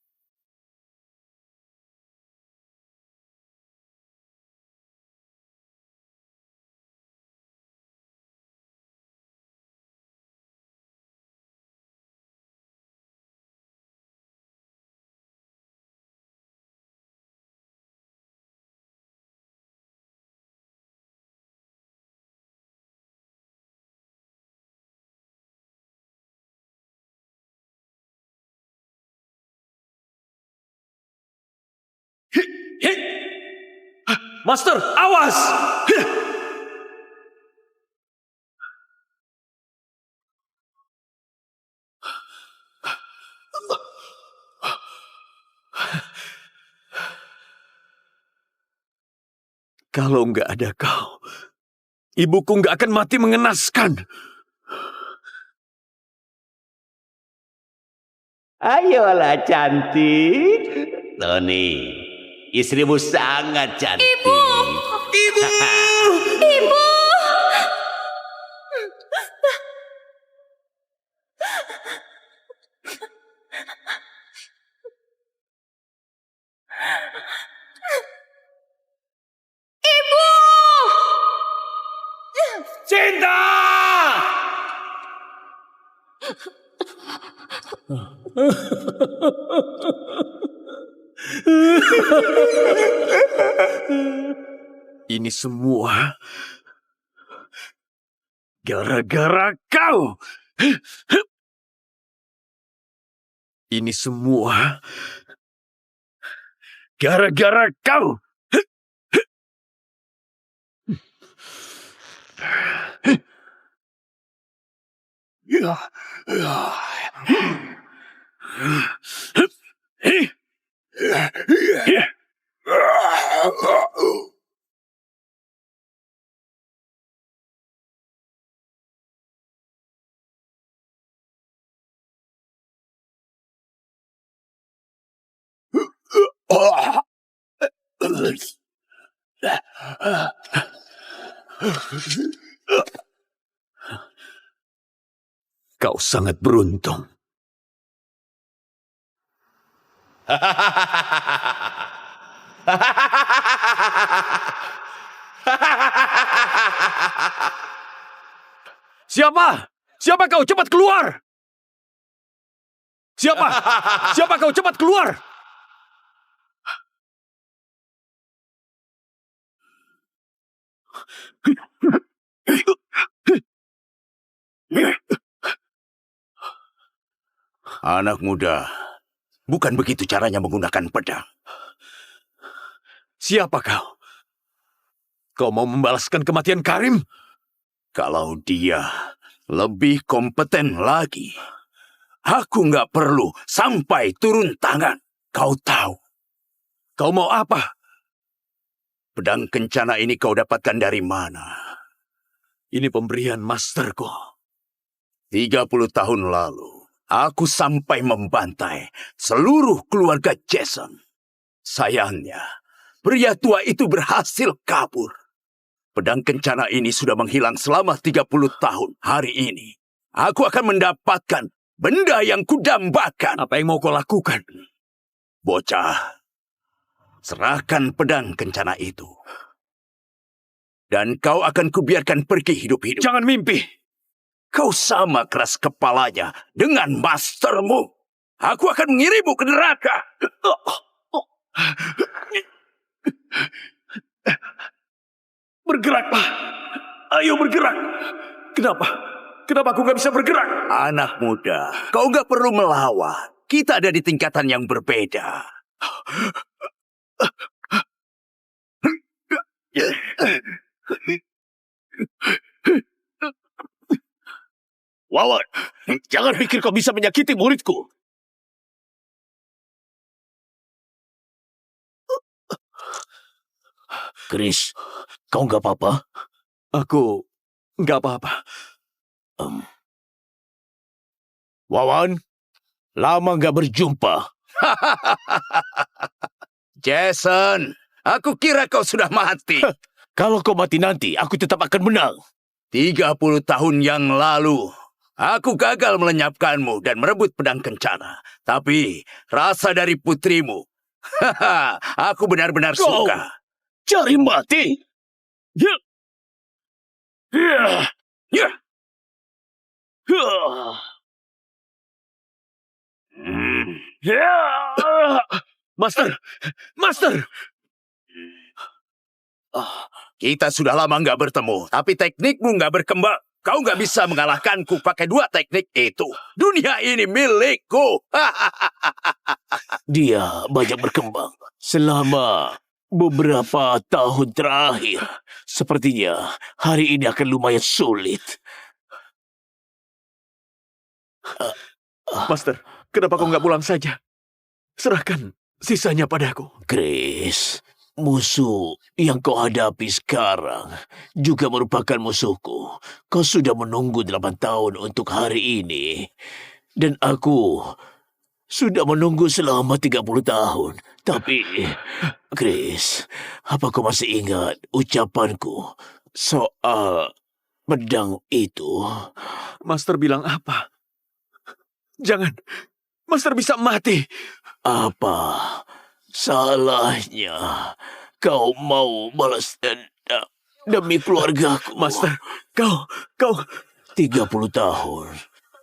Master, awas! Kalau nggak ada kau, ibuku nggak akan mati mengenaskan. Ayolah cantik. Tony, istrimu sangat cantik. Ibu! Ibu! Cinta! Ini semua gara-gara kau. Ini semua gara-gara kau. Kau sangat beruntung. Siapa? Siapa kau? Cepat keluar! Siapa? Siapa kau? Cepat keluar! Anak muda, bukan begitu caranya menggunakan pedang. Siapa kau? Kau mau membalaskan kematian Karim? Kalau dia lebih kompeten lagi, aku nggak perlu sampai turun tangan. Kau tahu. Kau mau apa? Pedang kencana ini kau dapatkan dari mana? Ini pemberian masterku. 30 tahun lalu, aku sampai membantai seluruh keluarga Jason. Sayangnya, pria tua itu berhasil kabur. Pedang kencana ini sudah menghilang selama 30 tahun. Hari ini, aku akan mendapatkan benda yang kudambakan. Apa yang mau kau lakukan? Bocah, serahkan pedang kencana itu. Dan kau akan kubiarkan pergi hidup-hidup. Jangan mimpi. Kau sama keras kepalanya dengan mastermu. Aku akan mengirimmu ke neraka. Bergeraklah. Ayo bergerak. Kenapa? Kenapa aku nggak bisa bergerak? Anak muda, kau nggak perlu melawan. Kita ada di tingkatan yang berbeda. Wawan, jangan pikir kau bisa menyakiti muridku. Chris, kau nggak apa-apa? Aku nggak apa-apa. Wawan, lama nggak berjumpa. Jason, aku kira kau sudah mati. Kalau kau mati nanti, aku tetap akan menang. 30 tahun yang lalu, aku gagal melenyapkanmu dan merebut pedang kencana. Tapi, rasa dari putrimu, aku benar-benar Kau suka. cari mati? Ya. Ya. Ya. Ya. Master! Master! Kita sudah lama nggak bertemu, tapi teknikmu nggak berkembang. Kau nggak bisa mengalahkanku pakai dua teknik itu. Dunia ini milikku. Dia banyak berkembang selama beberapa tahun terakhir. Sepertinya hari ini akan lumayan sulit. Master, kenapa kau nggak pulang saja? Serahkan sisanya padaku. Chris, musuh yang kau hadapi sekarang juga merupakan musuhku. Kau sudah menunggu 8 tahun untuk hari ini. Dan aku sudah menunggu selama 30 tahun. Tapi, Chris, apa kau masih ingat ucapanku soal pedang itu? Master bilang apa? Jangan. Master bisa mati. Apa salahnya kau mau balas dendam demi keluargaku? Master, kau 30 tahun.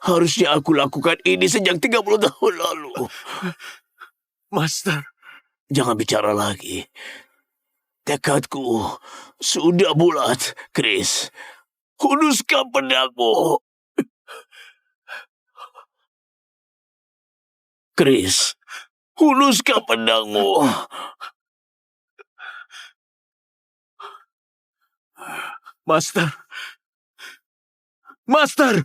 Harusnya aku lakukan ini sejak 30 tahun lalu. Master, jangan bicara lagi. Tekadku sudah bulat, Chris. Kuduskan pedangmu. Chris, huluskan pedangmu. Master. Master!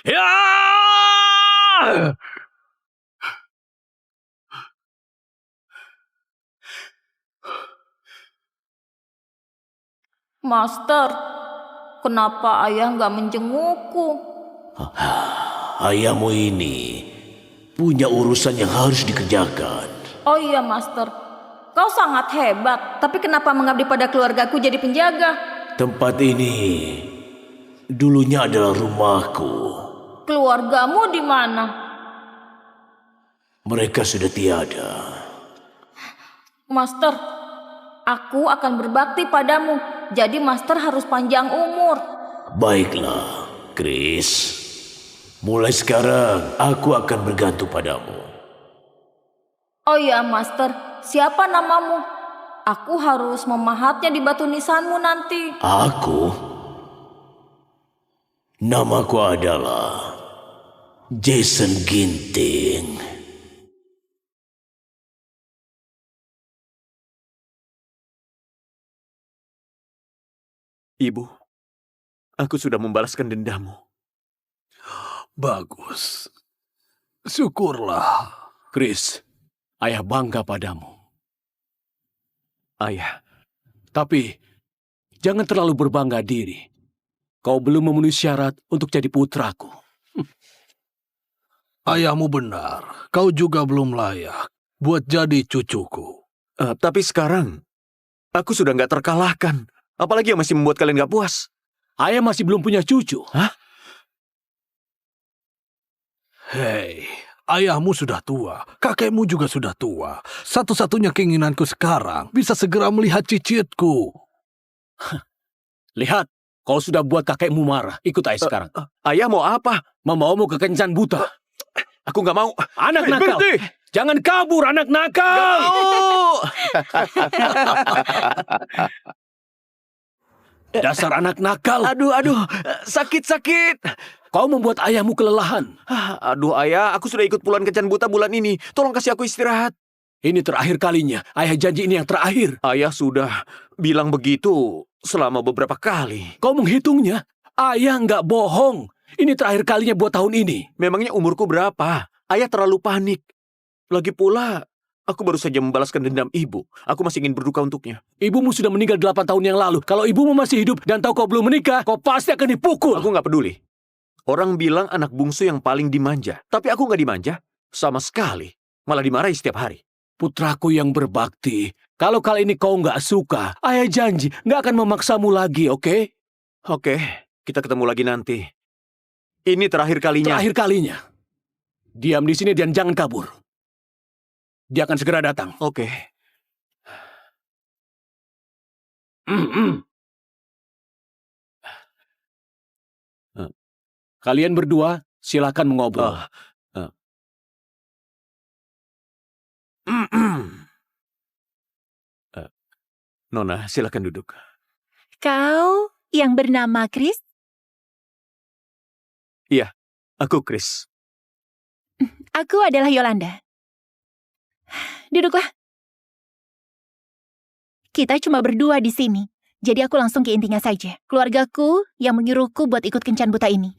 Ya! Master, kenapa ayah nggak menjengukku? Ayahmu ini punya urusan yang harus dikerjakan. Oh iya, Master. Kau sangat hebat, tapi kenapa mengabdi pada keluargaku jadi penjaga? Tempat ini dulunya adalah rumahku. Keluargamu di mana? Mereka sudah tiada. Master, aku akan berbakti padamu. Jadi Master harus panjang umur. Baiklah, Chris. Mulai sekarang aku akan bergantung padamu. Oh iya, Master. Siapa namamu? Aku harus memahatnya di batu nisanmu nanti. Aku? Namaku adalah Jason Ginting. Ibu, aku sudah membalaskan dendammu. Bagus. Syukurlah. Chris, ayah bangga padamu. Ayah, Tapi, jangan terlalu berbangga diri. Kau belum memenuhi syarat untuk jadi putraku. Ayahmu benar. Kau juga belum layak buat jadi cucuku. tapi sekarang, aku sudah nggak terkalahkan. Apalagi yang masih membuat kalian nggak puas? Ayah masih belum punya cucu. Hah? Hei, ayahmu sudah tua, kakekmu juga sudah tua. Satu-satunya keinginanku sekarang bisa segera melihat cicitku. Lihat, kau sudah buat kakekmu marah. Ikut ayah sekarang. Ayah mau apa? Membawamu ke kencan buta. Aku nggak mau. Anak Hei, nakal. berhenti! Jangan kabur, anak nakal. Dasar anak nakal. Aduh, sakit. Kau membuat ayahmu kelelahan. Aduh ayah, aku sudah ikut puluhan kencan buta bulan ini. Tolong kasih aku istirahat. Ini terakhir kalinya. Ayah janji ini yang terakhir. Ayah sudah bilang begitu selama beberapa kali. Kau menghitungnya. Ayah nggak bohong. Ini terakhir kalinya buat tahun ini. Memangnya umurku berapa? Ayah terlalu panik. Lagi pula, aku baru saja membalaskan dendam ibu. Aku masih ingin berduka untuknya. Ibumu sudah meninggal 8 tahun yang lalu. Kalau ibumu masih hidup dan tahu kau belum menikah, kau pasti akan dipukul. Aku nggak peduli. Orang bilang anak bungsu yang paling dimanja. Tapi aku nggak dimanja. Sama sekali. Malah dimarahi setiap hari. Putraku yang berbakti. Kalau kali ini kau nggak suka, ayah janji nggak akan memaksamu lagi, oke? Oke, kita ketemu lagi nanti. Ini terakhir kalinya. Terakhir kalinya. Diam di sini dan jangan kabur. Dia akan segera datang. Oke. Kalian berdua silakan mengobrol. Nona, silakan duduk. Kau yang bernama Chris? Iya, aku Chris. Aku adalah Yolanda. Duduklah. Kita cuma berdua di sini. Jadi aku langsung ke intinya saja. Keluargaku yang menyuruhku buat ikut kencan buta ini.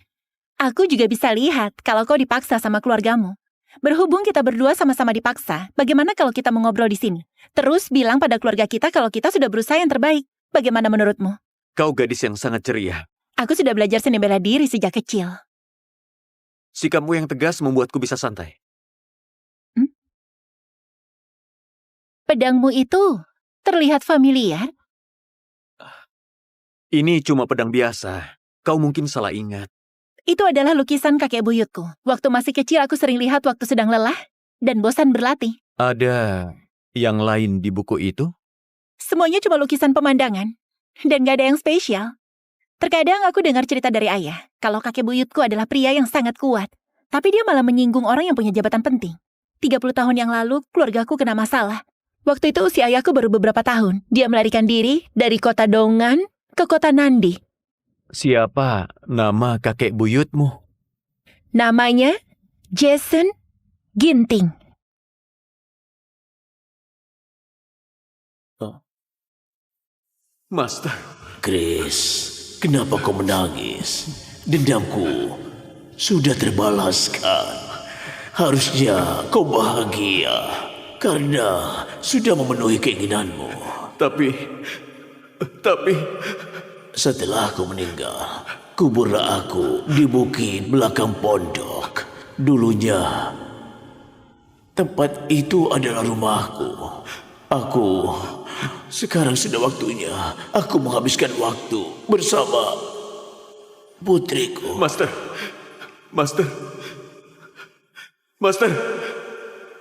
Aku juga bisa lihat kalau kau dipaksa sama keluargamu. Berhubung kita berdua sama-sama dipaksa, bagaimana kalau kita mengobrol di sini? Terus bilang pada keluarga kita kalau kita sudah berusaha yang terbaik. Bagaimana menurutmu? Kau gadis yang sangat ceria. Aku sudah belajar seni bela diri sejak kecil. Sikapmu yang tegas membuatku bisa santai. Pedangmu itu terlihat familiar. Ini cuma pedang biasa. Kau mungkin salah ingat. Itu adalah lukisan kakek buyutku. Waktu masih kecil aku sering lihat waktu sedang lelah dan bosan berlatih. Ada yang lain di buku itu? Semuanya cuma lukisan pemandangan. Dan gak ada yang spesial. Terkadang aku dengar cerita dari ayah, kalau kakek buyutku adalah pria yang sangat kuat. Tapi dia malah menyinggung orang yang punya jabatan penting. 30 tahun yang lalu, keluargaku kena masalah. Waktu itu usia ayahku baru beberapa tahun. Dia melarikan diri dari kota Dongan ke kota Nandi. Siapa nama kakek buyutmu? Namanya Jason Ginting. Master. Chris, kenapa kau menangis? Dendamku sudah terbalaskan. Harusnya kau bahagia karena sudah memenuhi keinginanmu. Tapi Setelah aku meninggal, kuburlah aku di bukit belakang pondok. Dulunya, tempat itu adalah rumahku. Sekarang sudah waktunya aku menghabiskan waktu bersama putriku. Master. Master. Master.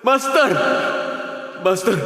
Master. Master.